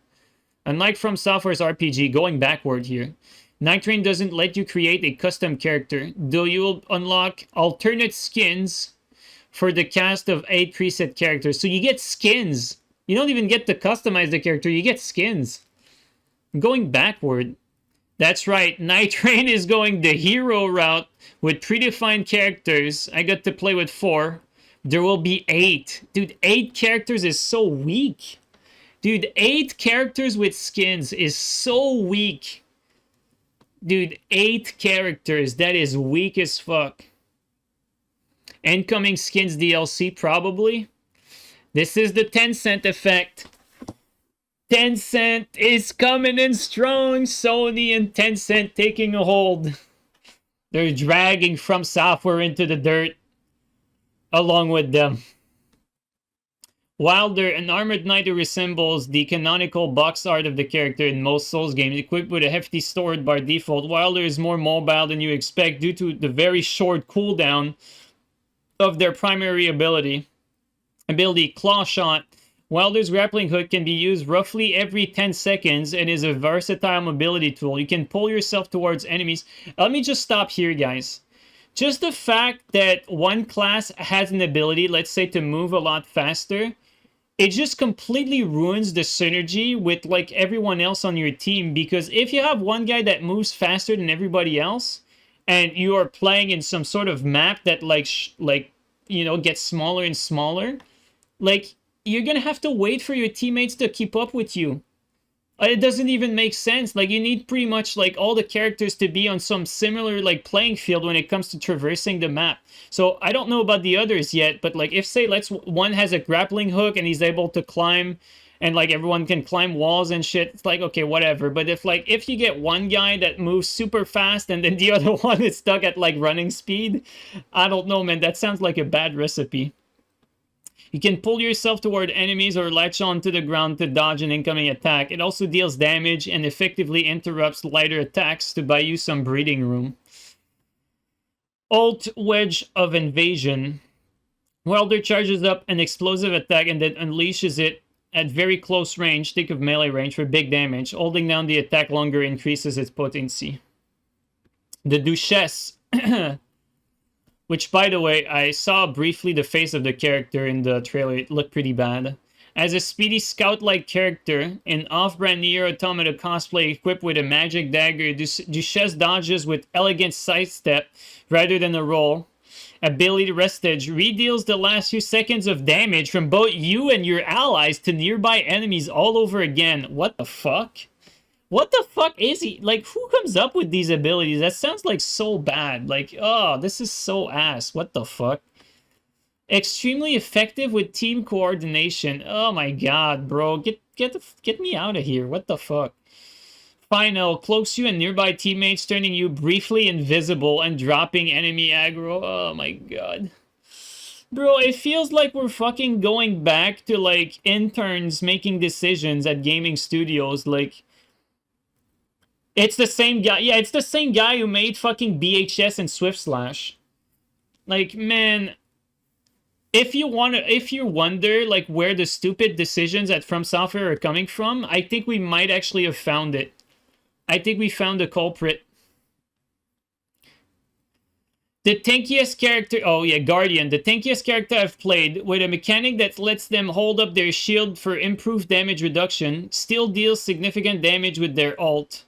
Unlike From Software's RPG, going backward here, Night Rain doesn't let you create a custom character, though you'll unlock alternate skins for the cast of 8 preset characters. So you get skins. You don't even get to customize the character, you get skins. Going backward. That's right, Night Rain is going the hero route with predefined characters. I got to play with 4. There will be 8. Dude, 8 characters is so weak. Dude, 8 characters with skins is so weak. Dude, 8 characters. That is weak as fuck. Incoming skins DLC, probably. This is the Tencent effect. Tencent is coming in strong. Sony and Tencent taking a hold. They're dragging From Software into the dirt along with them. Wilder, an armored knight who resembles the canonical box art of the character in most Souls games, equipped with a hefty sword by default. Wilder is more mobile than you expect due to the very short cooldown of their primary ability, Claw Shot. Wilder's grappling hook can be used roughly every 10 seconds and is a versatile mobility tool. You can pull yourself towards enemies. Let me just stop here, guys. Just the fact that one class has an ability, let's say, to move a lot faster, it just completely ruins the synergy with like everyone else on your team. Because if you have one guy that moves faster than everybody else, and you are playing in some sort of map that gets smaller and smaller, like you're gonna have to wait for your teammates to keep up with you. It doesn't even make sense. Like, you need pretty much like all the characters to be on some similar like playing field when it comes to traversing the map. So I don't know about the others yet, but like if say one has a grappling hook and he's able to climb, and like everyone can climb walls and shit, it's like okay, whatever. But if you get one guy that moves super fast and then the other one is stuck at like running speed, I don't know, man. That sounds like a bad recipe. You can pull yourself toward enemies or latch onto the ground to dodge an incoming attack. It also deals damage and effectively interrupts lighter attacks to buy you some breathing room. Alt Wedge of Invasion. Welder charges up an explosive attack and then unleashes it at very close range. Think of melee range for big damage. Holding down the attack longer increases its potency. The Duchesse. Which, by the way, I saw briefly the face of the character in the trailer. It looked pretty bad. As a speedy scout-like character, in off-brand Nier Automata cosplay equipped with a magic dagger, Duchesse dodges with elegant sidestep rather than a roll. Ability Restage redeals the last few seconds of damage from both you and your allies to nearby enemies all over again. What the fuck? What the fuck is he? Like, who comes up with these abilities? That sounds like so bad. Like, oh, this is so ass. What the fuck? Extremely effective with team coordination. Oh my god, bro. Get me out of here. What the fuck? Final. Cloaks you and nearby teammates, turning you briefly invisible and dropping enemy aggro. Oh my god. Bro, it feels like we're fucking going back to, like, interns making decisions at gaming studios. Like, it's the same guy. Yeah, it's the same guy who made fucking BHS and Swift Slash. Like, man, if you wonder like where the stupid decisions at From Software are coming from, I think we might actually have found it. I think we found the culprit. The tankiest character, oh yeah, Guardian, the tankiest character I've played, with a mechanic that lets them hold up their shield for improved damage reduction, still deals significant damage with their ult,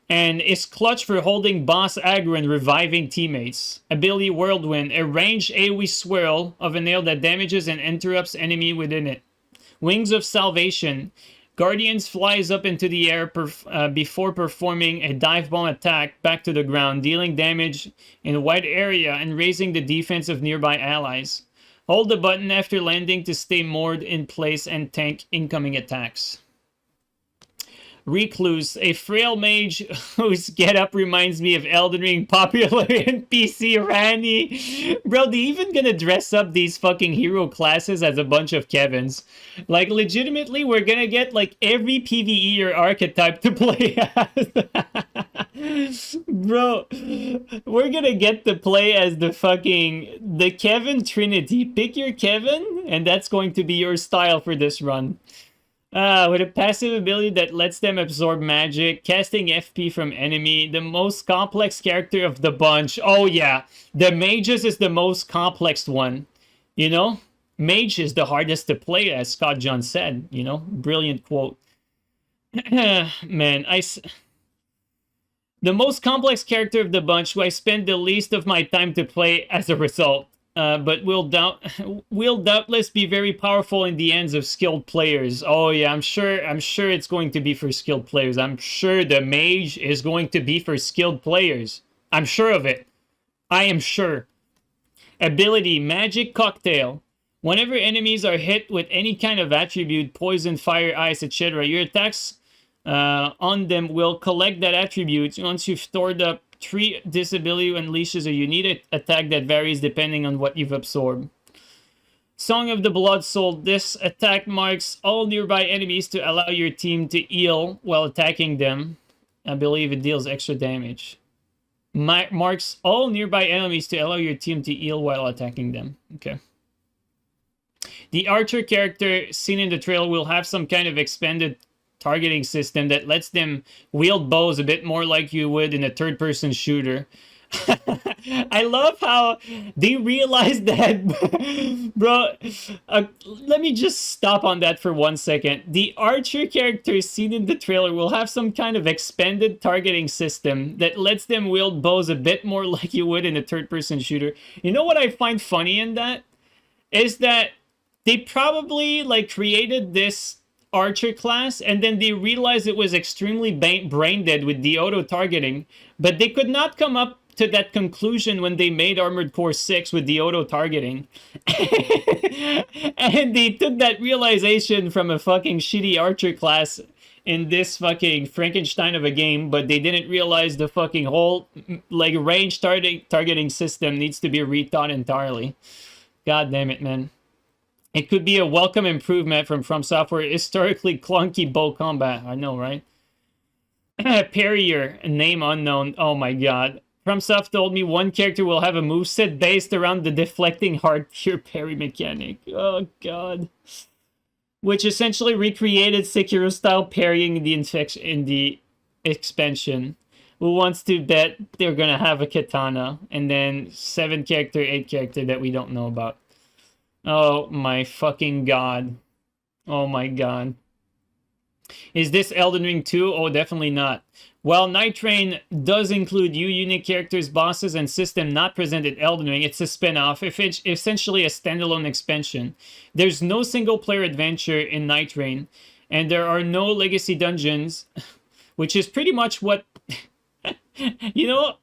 and is clutch for holding boss aggro and reviving teammates. Ability Whirlwind, a ranged AoE swirl of a nail that damages and interrupts enemy within it. Wings of Salvation, Guardians flies up into the air before performing a dive bomb attack back to the ground, dealing damage in a wide area and raising the defense of nearby allies. Hold the button after landing to stay moored in place and tank incoming attacks. Recluse, a frail mage whose getup reminds me of Elden Ring, popular in PC Ranny. Bro, they even gonna dress up these fucking hero classes as a bunch of Kevins. Like, legitimately, we're gonna get, like, every PvE or archetype to play as. Bro, we're gonna get to play as the Kevin Trinity. Pick your Kevin, and that's going to be your style for this run. With a passive ability that lets them absorb magic, casting FP from enemy, the most complex character of the bunch. Oh yeah, the mages is the most complex one. You know? Mage is the hardest to play, as Scott John said. You know? Brilliant quote. Man, the most complex character of the bunch, who I spend the least of my time to play as a result. But will doubtless be very powerful in the hands of skilled players. Oh yeah, I'm sure it's going to be for skilled players. I'm sure the mage is going to be for skilled players. I'm sure of it. I am sure. Ability, Magic Cocktail. Whenever enemies are hit with any kind of attribute, poison, fire, ice, etc., your attacks on them will collect that attribute. Once you've stored up 3, this ability unleashes a unique attack that varies depending on what you've absorbed. Song of the Blood Soul. This attack marks all nearby enemies to allow your team to heal while attacking them. I believe it deals extra damage. Marks all nearby enemies to allow your team to heal while attacking them. Okay. The Archer character seen in the trailer will have some kind of expanded targeting system that lets them wield bows a bit more like you would in a third-person shooter. I love how they realized that. Bro, let me just stop on that for 1 second. The Archer character seen in the trailer will have some kind of expanded targeting system that lets them wield bows a bit more like you would in a third-person shooter. You know what I find funny in that? Is that they probably, like, created this Archer class, and then they realized it was extremely brain dead with the auto-targeting, but they could not come up to that conclusion when they made Armored Core 6 with the auto-targeting. And they took that realization from a fucking shitty Archer class in this fucking Frankenstein of a game, but they didn't realize the fucking whole, like, range targeting system needs to be rethought entirely. God damn it, man. It could be a welcome improvement from Software historically clunky bow combat. I know, right? Parrier, name unknown. Oh my god. FromSoft told me one character will have a moveset based around the deflecting hard tier parry mechanic. Oh god. Which essentially recreated Sekiro-style parrying in the expansion. Who wants to bet they're gonna have a katana? And then 7 character, 8 character that we don't know about. Oh my fucking god. Oh my god. Is this Elden Ring 2? Oh, definitely not. While Night Train does include unique characters, bosses, and system not present in Elden Ring, it's a spin-off, essentially a standalone expansion. There's no single-player adventure in Night Train, and there are no legacy dungeons, which is pretty much what... You know...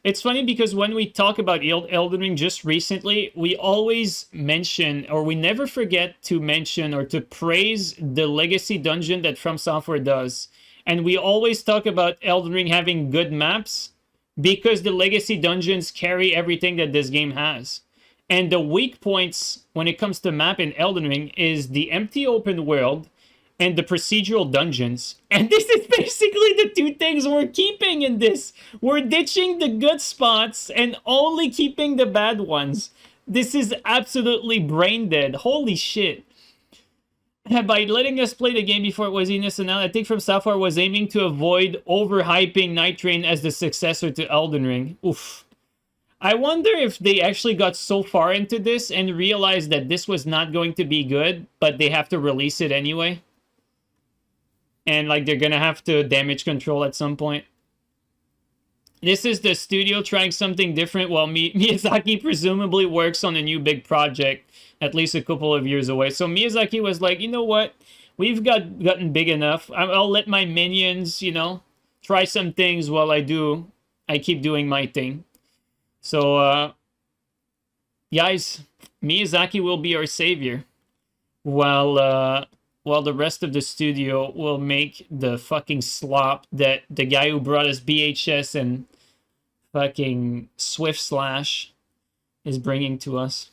It's funny because when we talk about Elden Ring just recently, we always mention, or we never forget to mention or to praise the legacy dungeon that From Software does. And we always talk about Elden Ring having good maps because the legacy dungeons carry everything that this game has. And the weak points when it comes to map in Elden Ring is the empty open world and the procedural dungeons. And this is basically the two things we're keeping in this. We're ditching the good spots and only keeping the bad ones. This is absolutely brain dead. Holy shit. By letting us play the game before it was innocent, I think From Software was aiming to avoid overhyping Night Train as the successor to Elden Ring. Oof. I wonder if they actually got so far into this and realized that this was not going to be good, but they have to release it anyway. And like they're gonna have to damage control at some point. This is the studio trying something different while Miyazaki presumably works on a new big project, at least a couple of years away. So Miyazaki was like, you know what? We've gotten big enough. I'll let my minions, you know, try some things while I keep doing my thing. So, guys, Miyazaki will be our savior, while the rest of the studio will make the fucking slop that the guy who brought us BHS and fucking Swift Slash is bringing to us.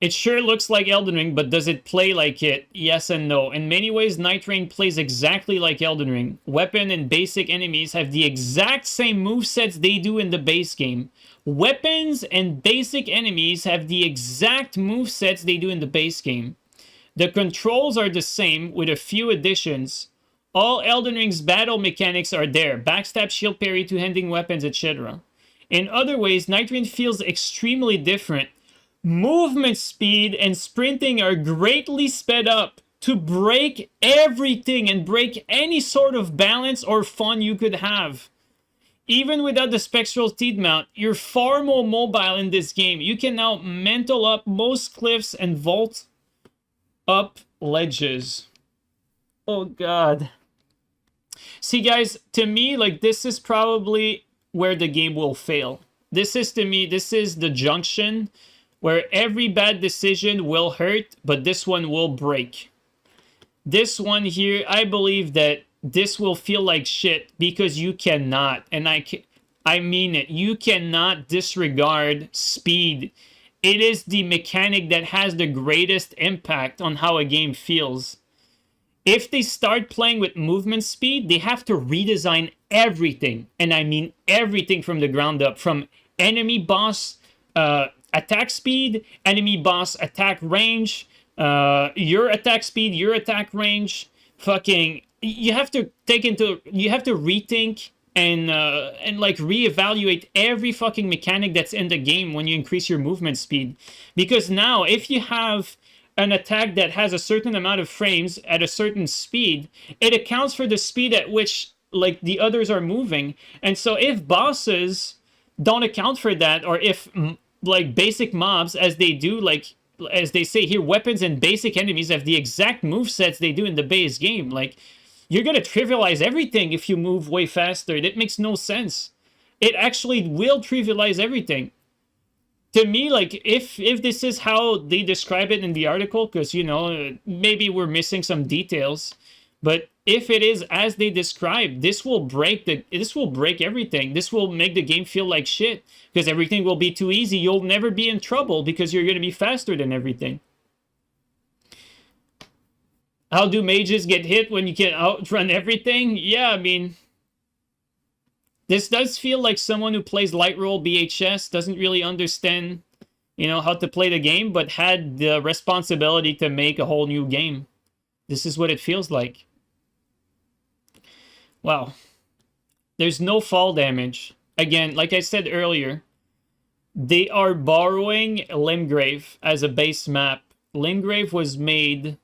It sure looks like Elden Ring, but does it play like it? Yes and no. In many ways, Night Train plays exactly like Elden Ring. Weapon and basic enemies have the exact same movesets they do in the base game. Weapons and basic enemies have the exact movesets they do in the base game. The controls are the same with a few additions. All Elden Ring's battle mechanics are there. Backstab, shield parry, two-handing weapons, etc. In other ways, Night Train feels extremely different. Movement speed and sprinting are greatly sped up to break everything and break any sort of balance or fun you could have. Even without the Spectral Teeth Mount, you're far more mobile in this game. You can now mental up most cliffs and vault up ledges. Oh god. See guys, to me, like, this is probably where the game will fail. This is, to me, this is the junction where every bad decision will hurt, but this one will break. This one here, I believe that this will feel like shit because you cannot, and I mean it, you cannot disregard speed. It is the mechanic that has the greatest impact on how a game feels. If they start playing with movement speed, they have to redesign everything, and I mean everything from the ground up, from enemy boss attack speed, enemy boss attack range, your attack speed, your attack range. Fucking, you have to rethink and like reevaluate every fucking mechanic that's in the game when you increase your movement speed. Because now, if you have an attack that has a certain amount of frames at a certain speed, it accounts for the speed at which like the others are moving. And so if bosses don't account for that, or if like basic mobs, as they do, like as they say here, weapons and basic enemies have the exact movesets they do in the base game, like you're gonna trivialize everything if you move way faster. That makes no sense. It actually will trivialize everything. To me, like, if this is how they describe it in the article, because, you know, maybe we're missing some details, but if it is as they describe, this will break everything. This will make the game feel like shit, because everything will be too easy. You'll never be in trouble because you're going to be faster than everything. How do mages get hit when you can outrun everything? Yeah, I mean, this does feel like someone who plays light roll BHS doesn't really understand, you know, how to play the game, but had the responsibility to make a whole new game. This is what it feels like. Wow. There's no fall damage. Again, like I said earlier, they are borrowing Limgrave as a base map. Limgrave was made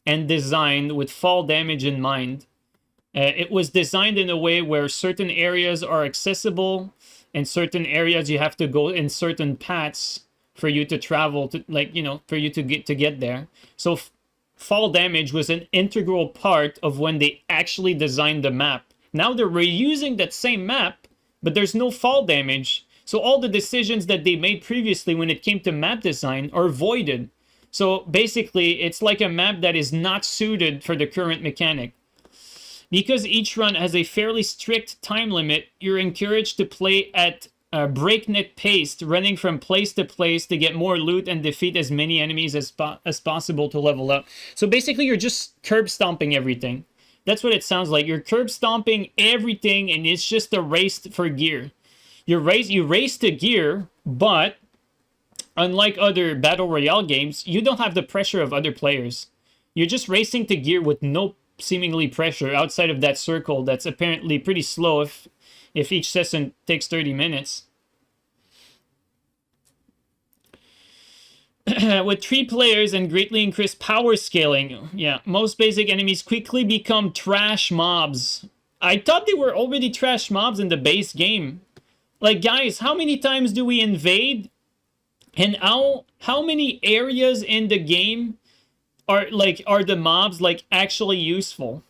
and designed with fall damage in mind. It was designed in a way where certain areas are accessible and certain areas you have to go in certain paths for you to travel to, like, you know, for you to get there. So fall damage was an integral part of when they actually designed the map. Now they're reusing that same map, but there's no fall damage. So all the decisions that they made previously when it came to map design are voided. So basically, it's like a map that is not suited for the current mechanic. Because each run has a fairly strict time limit, you're encouraged to play at breakneck pace, running from place to place to get more loot and defeat as many enemies as possible to level up. So basically, you're just curb stomping everything. That's what it sounds like. You're curb stomping everything, and it's just a race for gear. You race to gear, but unlike other battle royale games, you don't have the pressure of other players. You're just racing to gear with no seemingly pressure outside of that circle that's apparently pretty slow if each session takes 30 minutes. With 3 players and greatly increased power scaling, yeah, most basic enemies quickly become trash mobs. I thought they were already trash mobs in the base game. Like, guys, how many times do we invade? And how many areas in the game are the mobs like actually useful?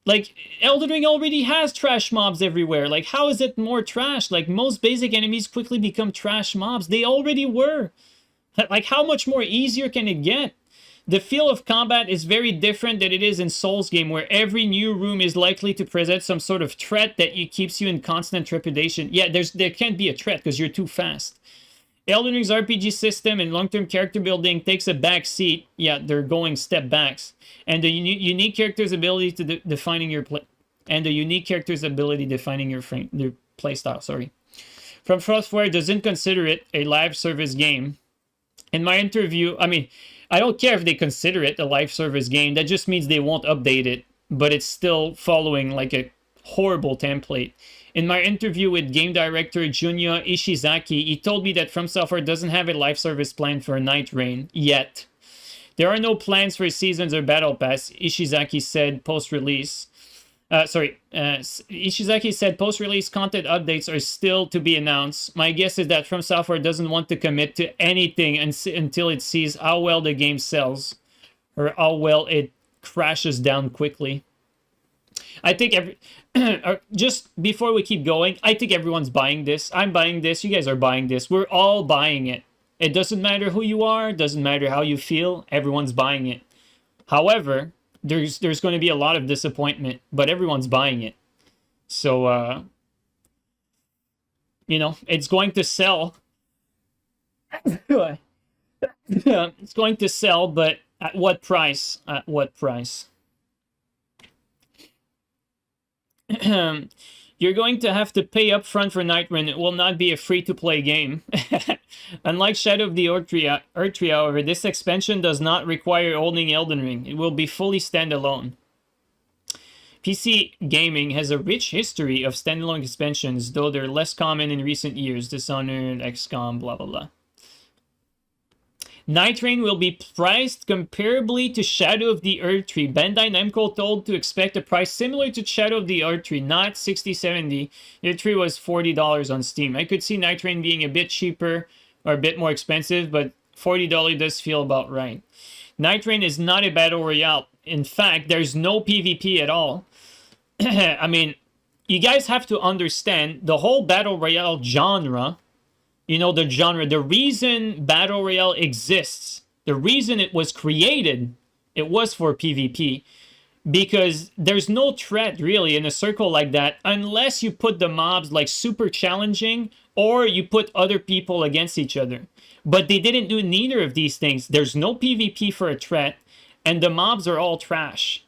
Like, Elden Ring already has trash mobs everywhere. Like, how is it more trash? Like, most basic enemies quickly become trash mobs. They already were. Like, how much more easier can it get? The feel of combat is very different than it is in Souls game, where every new room is likely to present some sort of threat that keeps you in constant trepidation. Yeah, there can't be a threat because you're too fast. Elden Ring's RPG system and long-term character building takes a back seat. Yeah, they're going step backs. And the unique character's ability to defining your playstyle. Sorry. From Frostwire doesn't consider it a live service game. In my interview, I mean, I don't care if they consider it a live service game. That just means they won't update it, but it's still following like a horrible template. In my interview with game director Junya Ishizaki, he told me that From Software doesn't have a live service plan for Night Rain yet. There are no plans for seasons or battle pass, Ishizaki said post-release. Ishizaki said post-release content updates are still to be announced. My guess is that From Software doesn't want to commit to anything until it sees how well the game sells or how well it crashes down quickly. I think just before we keep going, I think everyone's buying this. I'm buying this. You guys are buying this. We're all buying it. It doesn't matter who you are. It doesn't matter how you feel. Everyone's buying it. However, there's going to be a lot of disappointment, but everyone's buying it. So, you know, it's going to sell. It's going to sell, but at what price? At what price? You're going to have to pay up front for Night Rain. It will not be a free-to-play game. Unlike Shadow of the Erdtree, however, this expansion does not require owning Elden Ring. It will be fully standalone. PC gaming has a rich history of standalone expansions, though they're less common in recent years. Dishonored, XCOM, blah blah blah. Night Rain will be priced comparably to Shadow of the Erdtree. Bandai Namco told to expect a price similar to Shadow of the Erdtree, not $60-$70. Erdtree was $40 on Steam. I could see Night Rain being a bit cheaper or a bit more expensive, but $40 does feel about right. Night Rain is not a battle royale. In fact, there's no PvP at all. I mean, you guys have to understand the whole battle royale genre. You know, the genre, the reason Battle Royale exists, the reason it was created, it was for PvP. Because there's no threat, really, in a circle like that, unless you put the mobs, like, super challenging, or you put other people against each other. But they didn't do neither of these things. There's no PvP for a threat, and the mobs are all trash.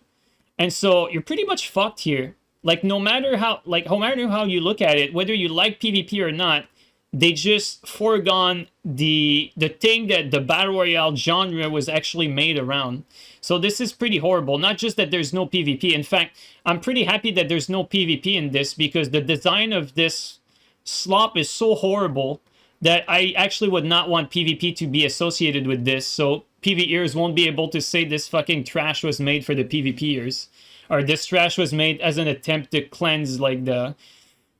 And so, you're pretty much fucked here. Like, no matter how you look at it, whether you like PvP or not, they just foregone the thing that the Battle Royale genre was actually made around. So this is pretty horrible. Not just that there's no PvP. In fact, I'm pretty happy that there's no PvP in this, because the design of this slop is so horrible that I actually would not want PvP to be associated with this. So PvEers won't be able to say this fucking trash was made for the PvPers. Or this trash was made as an attempt to cleanse like the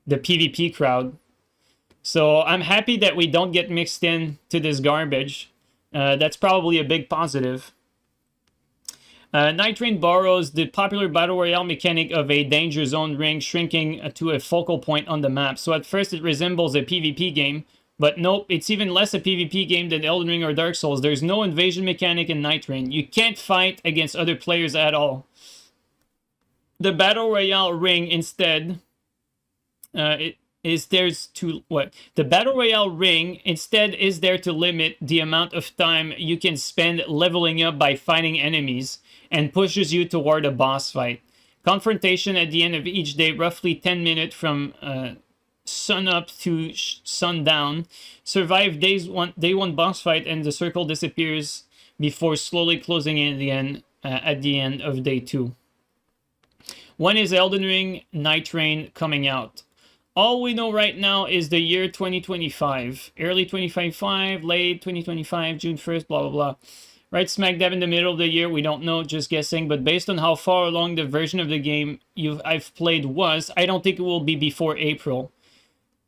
PvP crowd. So I'm happy that we don't get mixed in to this garbage. That's probably a big positive. Night Rain borrows the popular Battle Royale mechanic of a danger zone ring shrinking to a focal point on the map. So at first it resembles a PvP game, but nope, it's even less a PvP game than Elden Ring or Dark Souls. There's no invasion mechanic in Night Rain. You can't fight against other players at all. The Battle Royale ring instead... is there's to what the battle royale ring instead is there to limit the amount of time you can spend leveling up by fighting enemies and pushes you toward a boss fight. Confrontation at the end of each day, roughly 10 minutes from sun up to sundown. Survive day one boss fight and the circle disappears before slowly closing in at the end of day 2. When is Elden Ring Night Rain coming out? All we know right now is the year 2025. Early 2025, late 2025, June 1st, blah, blah, blah. Right smack dab in the middle of the year, we don't know, just guessing. But based on how far along the version of the game I've played was, I don't think it will be before April.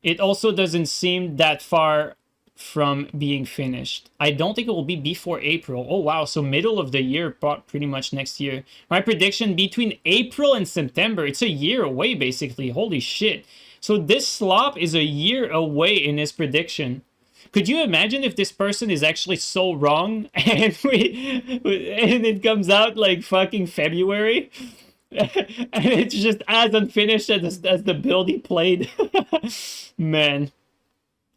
It also doesn't seem that far from being finished. I don't think it will be before April. Oh, wow. So middle of the year, pretty much next year. My prediction, between April and September. It's a year away, basically. Holy shit. So this slop is a year away in his prediction. Could you imagine if this person is actually so wrong and it comes out like fucking February? And it's just as unfinished as the build he played. Man.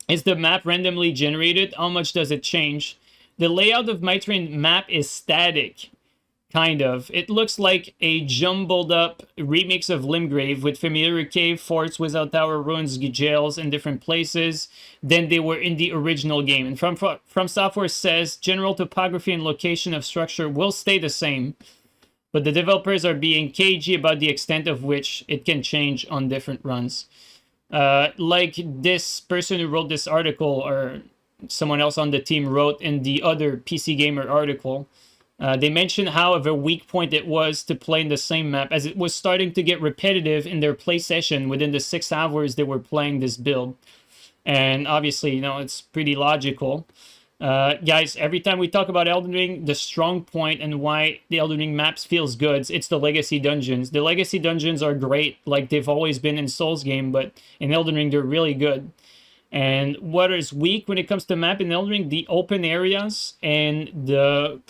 Is the map randomly generated? How much does it change? The layout of Night Rain map is static. Kind of. It looks like a jumbled up remix of Limgrave with familiar cave, forts, without tower, ruins, jails in different places than they were in the original game. And From Software says general topography and location of structure will stay the same, but the developers are being cagey about the extent of which it can change on different runs. Like this person who wrote this article, or someone else on the team wrote in the other PC Gamer article, they mentioned how of a weak point it was to play in the same map, as it was starting to get repetitive in their play session within the 6 hours they were playing this build. And obviously, you know, it's pretty logical. Guys, every time we talk about Elden Ring, the strong point and why the Elden Ring maps feels good, it's the legacy dungeons. The legacy dungeons are great, like they've always been in Souls game, but in Elden Ring, they're really good. And what is weak when it comes to map in Elden Ring, the open areas and the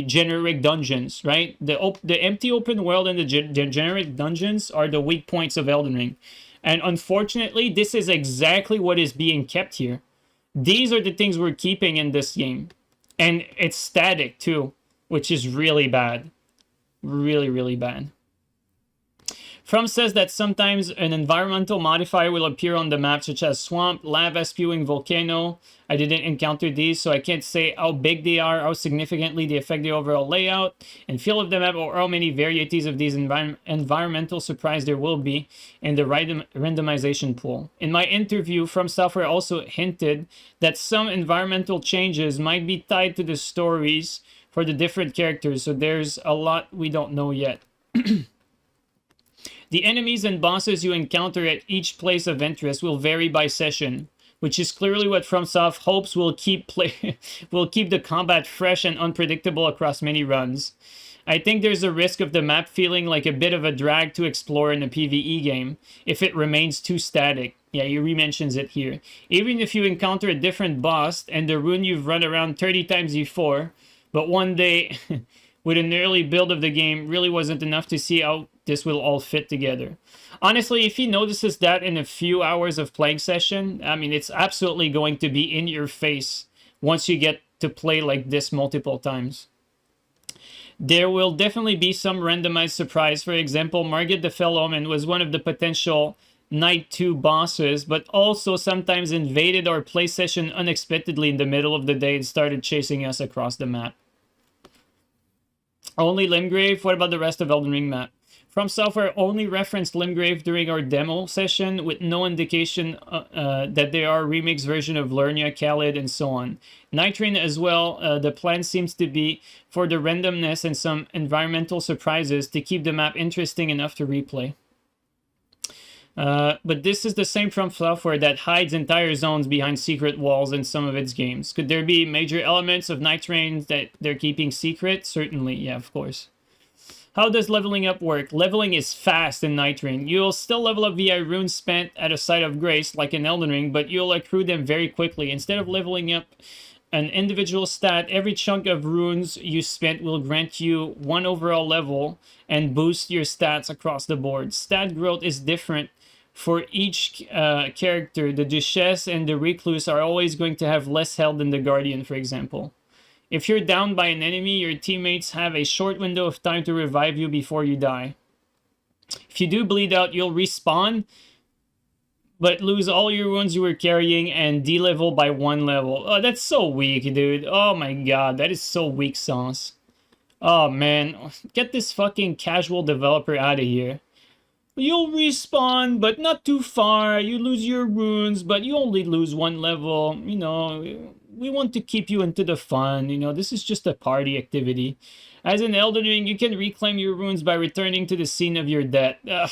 generic dungeons, right? The empty open world and the generic dungeons are the weak points of Elden Ring. And unfortunately, this is exactly what is being kept here. These are the things we're keeping in this game. And it's static too, which is really bad. Really, really bad. From says that sometimes an environmental modifier will appear on the map, such as swamp, lava spewing volcano. I didn't encounter these, so I can't say how big they are, how significantly they affect the overall layout and feel of the map, or how many varieties of these environmental surprise there will be in the randomization pool. In my interview, From Software also hinted that some environmental changes might be tied to the stories for the different characters, so there's a lot we don't know yet. The enemies and bosses you encounter at each place of interest will vary by session, which is clearly what FromSoft hopes will keep the combat fresh and unpredictable across many runs. I think there's a risk of the map feeling like a bit of a drag to explore in a PvE game if it remains too static. Yeah, he re-mentions it here. Even if you encounter a different boss and the rune you've run around 30 times before, but one day with an early build of the game really wasn't enough to see how this will all fit together. Honestly, if he notices that in a few hours of playing session, I mean, it's absolutely going to be in your face once you get to play like this multiple times. There will definitely be some randomized surprise. For example, Margit the Fell Omen was one of the potential Night 2 bosses, but also sometimes invaded our play session unexpectedly in the middle of the day and started chasing us across the map. Only Limgrave? What about the rest of Elden Ring map? From Software only referenced Limgrave during our demo session with no indication that they are a remix version of Lernia, Khalid, and so on. Night Rain as well, the plan seems to be for the randomness and some environmental surprises to keep the map interesting enough to replay. But this is the same From Software that hides entire zones behind secret walls in some of its games. Could there be major elements of Night Rain that they're keeping secret? Certainly, yeah, of course. How does leveling up work? Leveling is fast in Night Rain. You'll still level up via runes spent at a site of grace, like in Elden Ring, but you'll accrue them very quickly. Instead of leveling up an individual stat. Every chunk of runes you spent will grant you 1 overall level and boost your stats across the board. Stat growth is different for each character. The Duchess and the Recluse are always going to have less health than the Guardian, for example. If you're down by an enemy, your teammates have a short window of time to revive you before you die. If you do bleed out, you'll respawn, but lose all your wounds you were carrying and de-level by 1 level. Oh, that's so weak, dude. Oh my god, that is so weak sauce. Oh man, get this fucking casual developer out of here. You'll respawn, but not too far. You lose your runes, but you only lose 1 level. You know, we want to keep you into the fun. You know, this is just a party activity. As in Elden Ring, you can reclaim your runes by returning to the scene of your death. Ugh.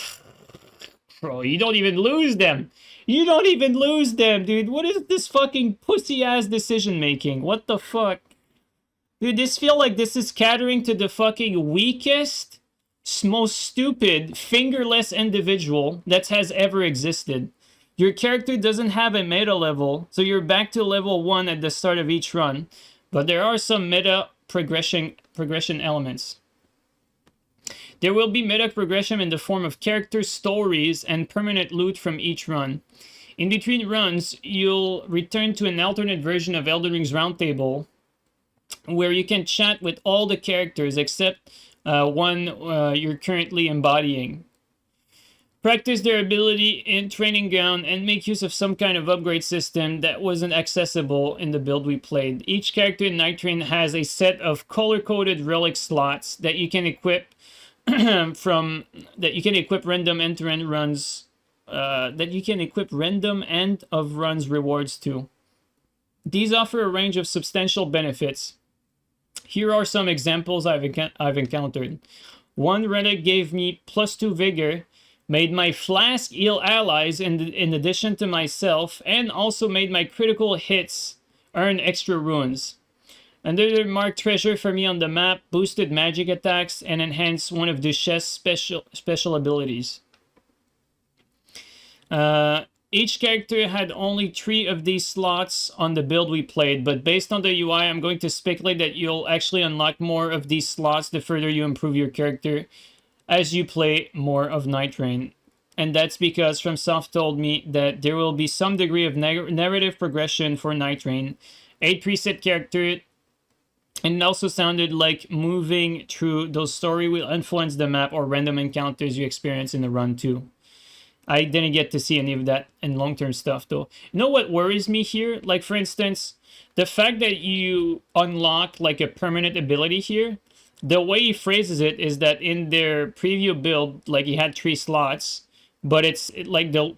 Bro, you don't even lose them. You don't even lose them, dude. What is this fucking pussy-ass decision-making? What the fuck? Dude, this feel like this is catering to the fucking weakest, most stupid, fingerless individual that has ever existed. Your character doesn't have a meta level, so you're back to level 1 at the start of each run. But there are some meta progression elements. There will be meta progression in the form of character stories and permanent loot from each run. In between runs, you'll return to an alternate version of Elden Ring's Roundtable, where you can chat with all the characters except one you're currently embodying. Practice their ability in training ground and make use of some kind of upgrade system that wasn't accessible in the build we played. Each character in Night Train has a set of color-coded relic slots that you can equip random end-to-end runs random end of runs rewards to. These offer a range of substantial benefits. Here are some examples I've encountered. One relic gave me +2 vigor, made my flask heal allies in addition to myself, and also made my critical hits earn extra runes. Another marked treasure for me on the map, boosted magic attacks, and enhanced one of Duchesse's special abilities. Each character had only 3 of these slots on the build we played, but based on the UI, I'm going to speculate that you'll actually unlock more of these slots the further you improve your character as you play more of Night Train. And that's because FromSoft told me that there will be some degree of narrative progression for Night Train. 8 preset character, and it also sounded like moving through those story will influence the map or random encounters you experience in the run too. I didn't get to see any of that in long-term stuff though. You know what worries me here? Like for instance, the fact that you unlock like a permanent ability here, the way he phrases it is that in their preview build, like he had 3 slots, but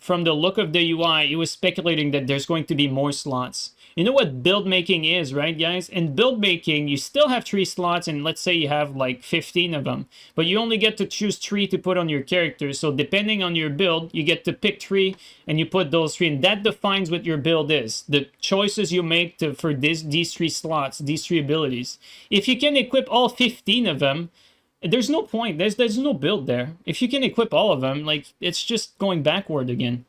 from the look of the UI, it was speculating that there's going to be more slots. You know what build making is, right, guys? In build making, you still have 3 slots, and let's say you have like 15 of them, but you only get to choose 3 to put on your character. So depending on your build, you get to pick 3, and you put those 3, and that defines what your build is. The choices you make for these 3 slots, these 3 abilities. If you can equip all 15 of them, there's no point. There's no build there. If you can equip all of them, like it's just going backward again.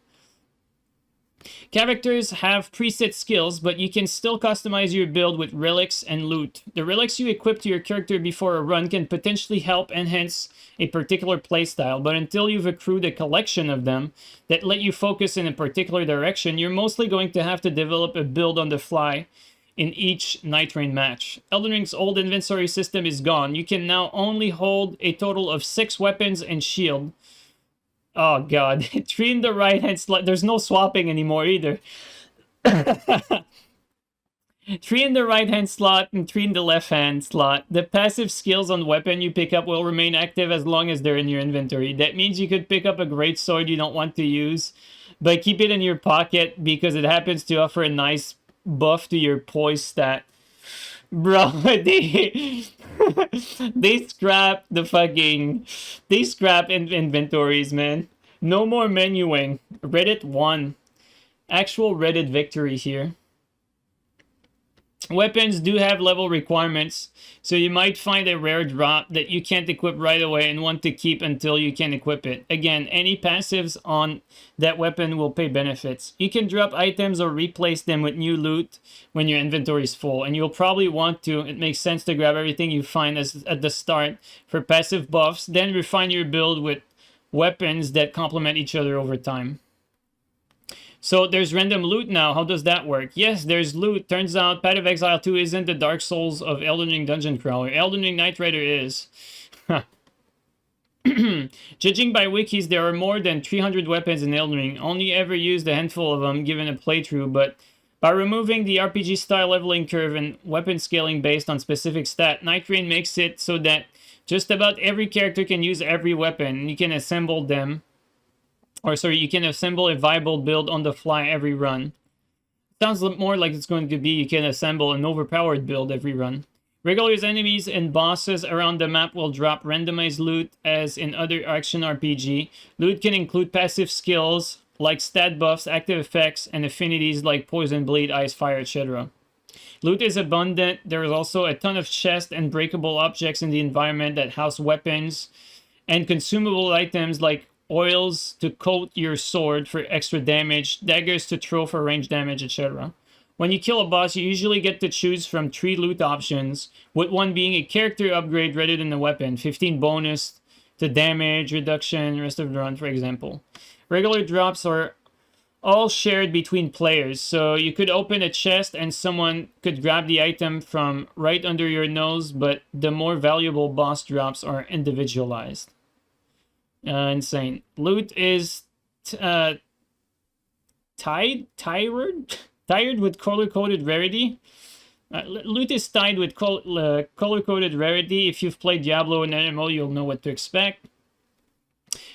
Characters have preset skills, but you can still customize your build with relics and loot. The relics you equip to your character before a run can potentially help enhance a particular playstyle, but until you've accrued a collection of them that let you focus in a particular direction, you're mostly going to have to develop a build on the fly in each Night Train match. Elden Ring's old inventory system is gone. You can now only hold a total of 6 weapons and shield. Oh god, 3 in the right hand slot. There's no swapping anymore either. 3 in the right hand slot and 3 in the left hand slot. The passive skills on weapon you pick up will remain active as long as they're in your inventory. That means you could pick up a great sword you don't want to use, but keep it in your pocket because it happens to offer a nice buff to your poise stat. Bro, they scrap inventories, man. No more menuing. Reddit won. Actual Reddit victory here. Weapons do have level requirements, so you might find a rare drop that you can't equip right away and want to keep until you can equip it. Again, any passives on that weapon will pay benefits. You can drop items or replace them with new loot when your inventory is full, and you'll probably want to. It makes sense to grab everything you find at the start for passive buffs, then refine your build with weapons that complement each other over time. So there's random loot now. How does that work? Yes, there's loot. Turns out Path of Exile 2 isn't the Dark Souls of Elden Ring Dungeon Crawler. Elden Ring Knight Rider is. Judging by wikis, there are more than 300 weapons in Elden Ring. Only ever used a handful of them given a playthrough, but by removing the RPG style leveling curve and weapon scaling based on specific stat, Night Rain makes it so that just about every character can use every weapon, and you can assemble them. Or sorry, you can assemble a viable build on the fly every run. Sounds more like it's going to be you can assemble an overpowered build every run. Regular enemies and bosses around the map will drop randomized loot as in other action RPG. Loot can include passive skills like stat buffs, active effects, and affinities like poison, bleed, ice, fire, etc. Loot is abundant. There is also a ton of chests and breakable objects in the environment that house weapons and consumable items like oils to coat your sword for extra damage, daggers to throw for range damage, etc. When you kill a boss, you usually get to choose from 3 loot options, with one being a character upgrade rather than a weapon, 15 bonus to damage reduction, rest of the run, for example. Regular drops are all shared between players, so you could open a chest and someone could grab the item from right under your nose, but the more valuable boss drops are individualized. Insane. Loot is tired with color-coded rarity. Loot is tied with color-coded rarity. If you've played Diablo and MMO, you'll know what to expect.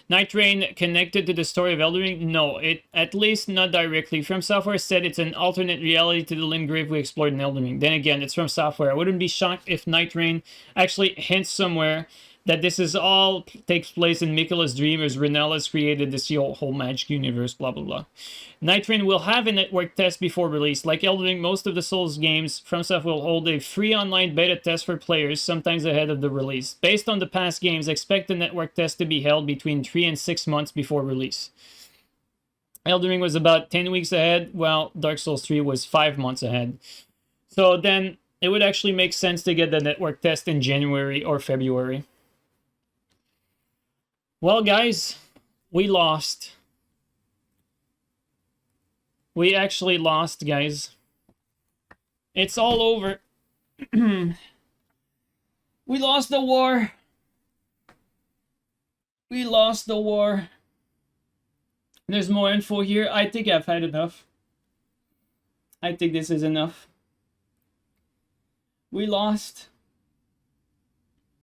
Night Rain connected to the story of Elden Ring? No, at least not directly. From Software said it's an alternate reality to the Limgrave we explored in Elden Ring. Then again, it's from Software. I wouldn't be shocked if Night Rain actually hints somewhere that this is all takes place in Mikola's dream as Renella's created this whole magic universe, blah, blah, blah. Night Rain will have a network test before release. Like Elden Ring, most of the Souls games, FromSoft will hold a free online beta test for players, sometimes ahead of the release. Based on the past games, expect the network test to be held between 3 and 6 months before release. Elden Ring was about 10 weeks ahead, while Dark Souls 3 was 5 months ahead. So then, it would actually make sense to get the network test in January or February. Well, guys, we lost. We actually lost, guys. It's all over. We lost the war. We lost the war. There's more info here. I think I've had enough. I think this is enough. We lost.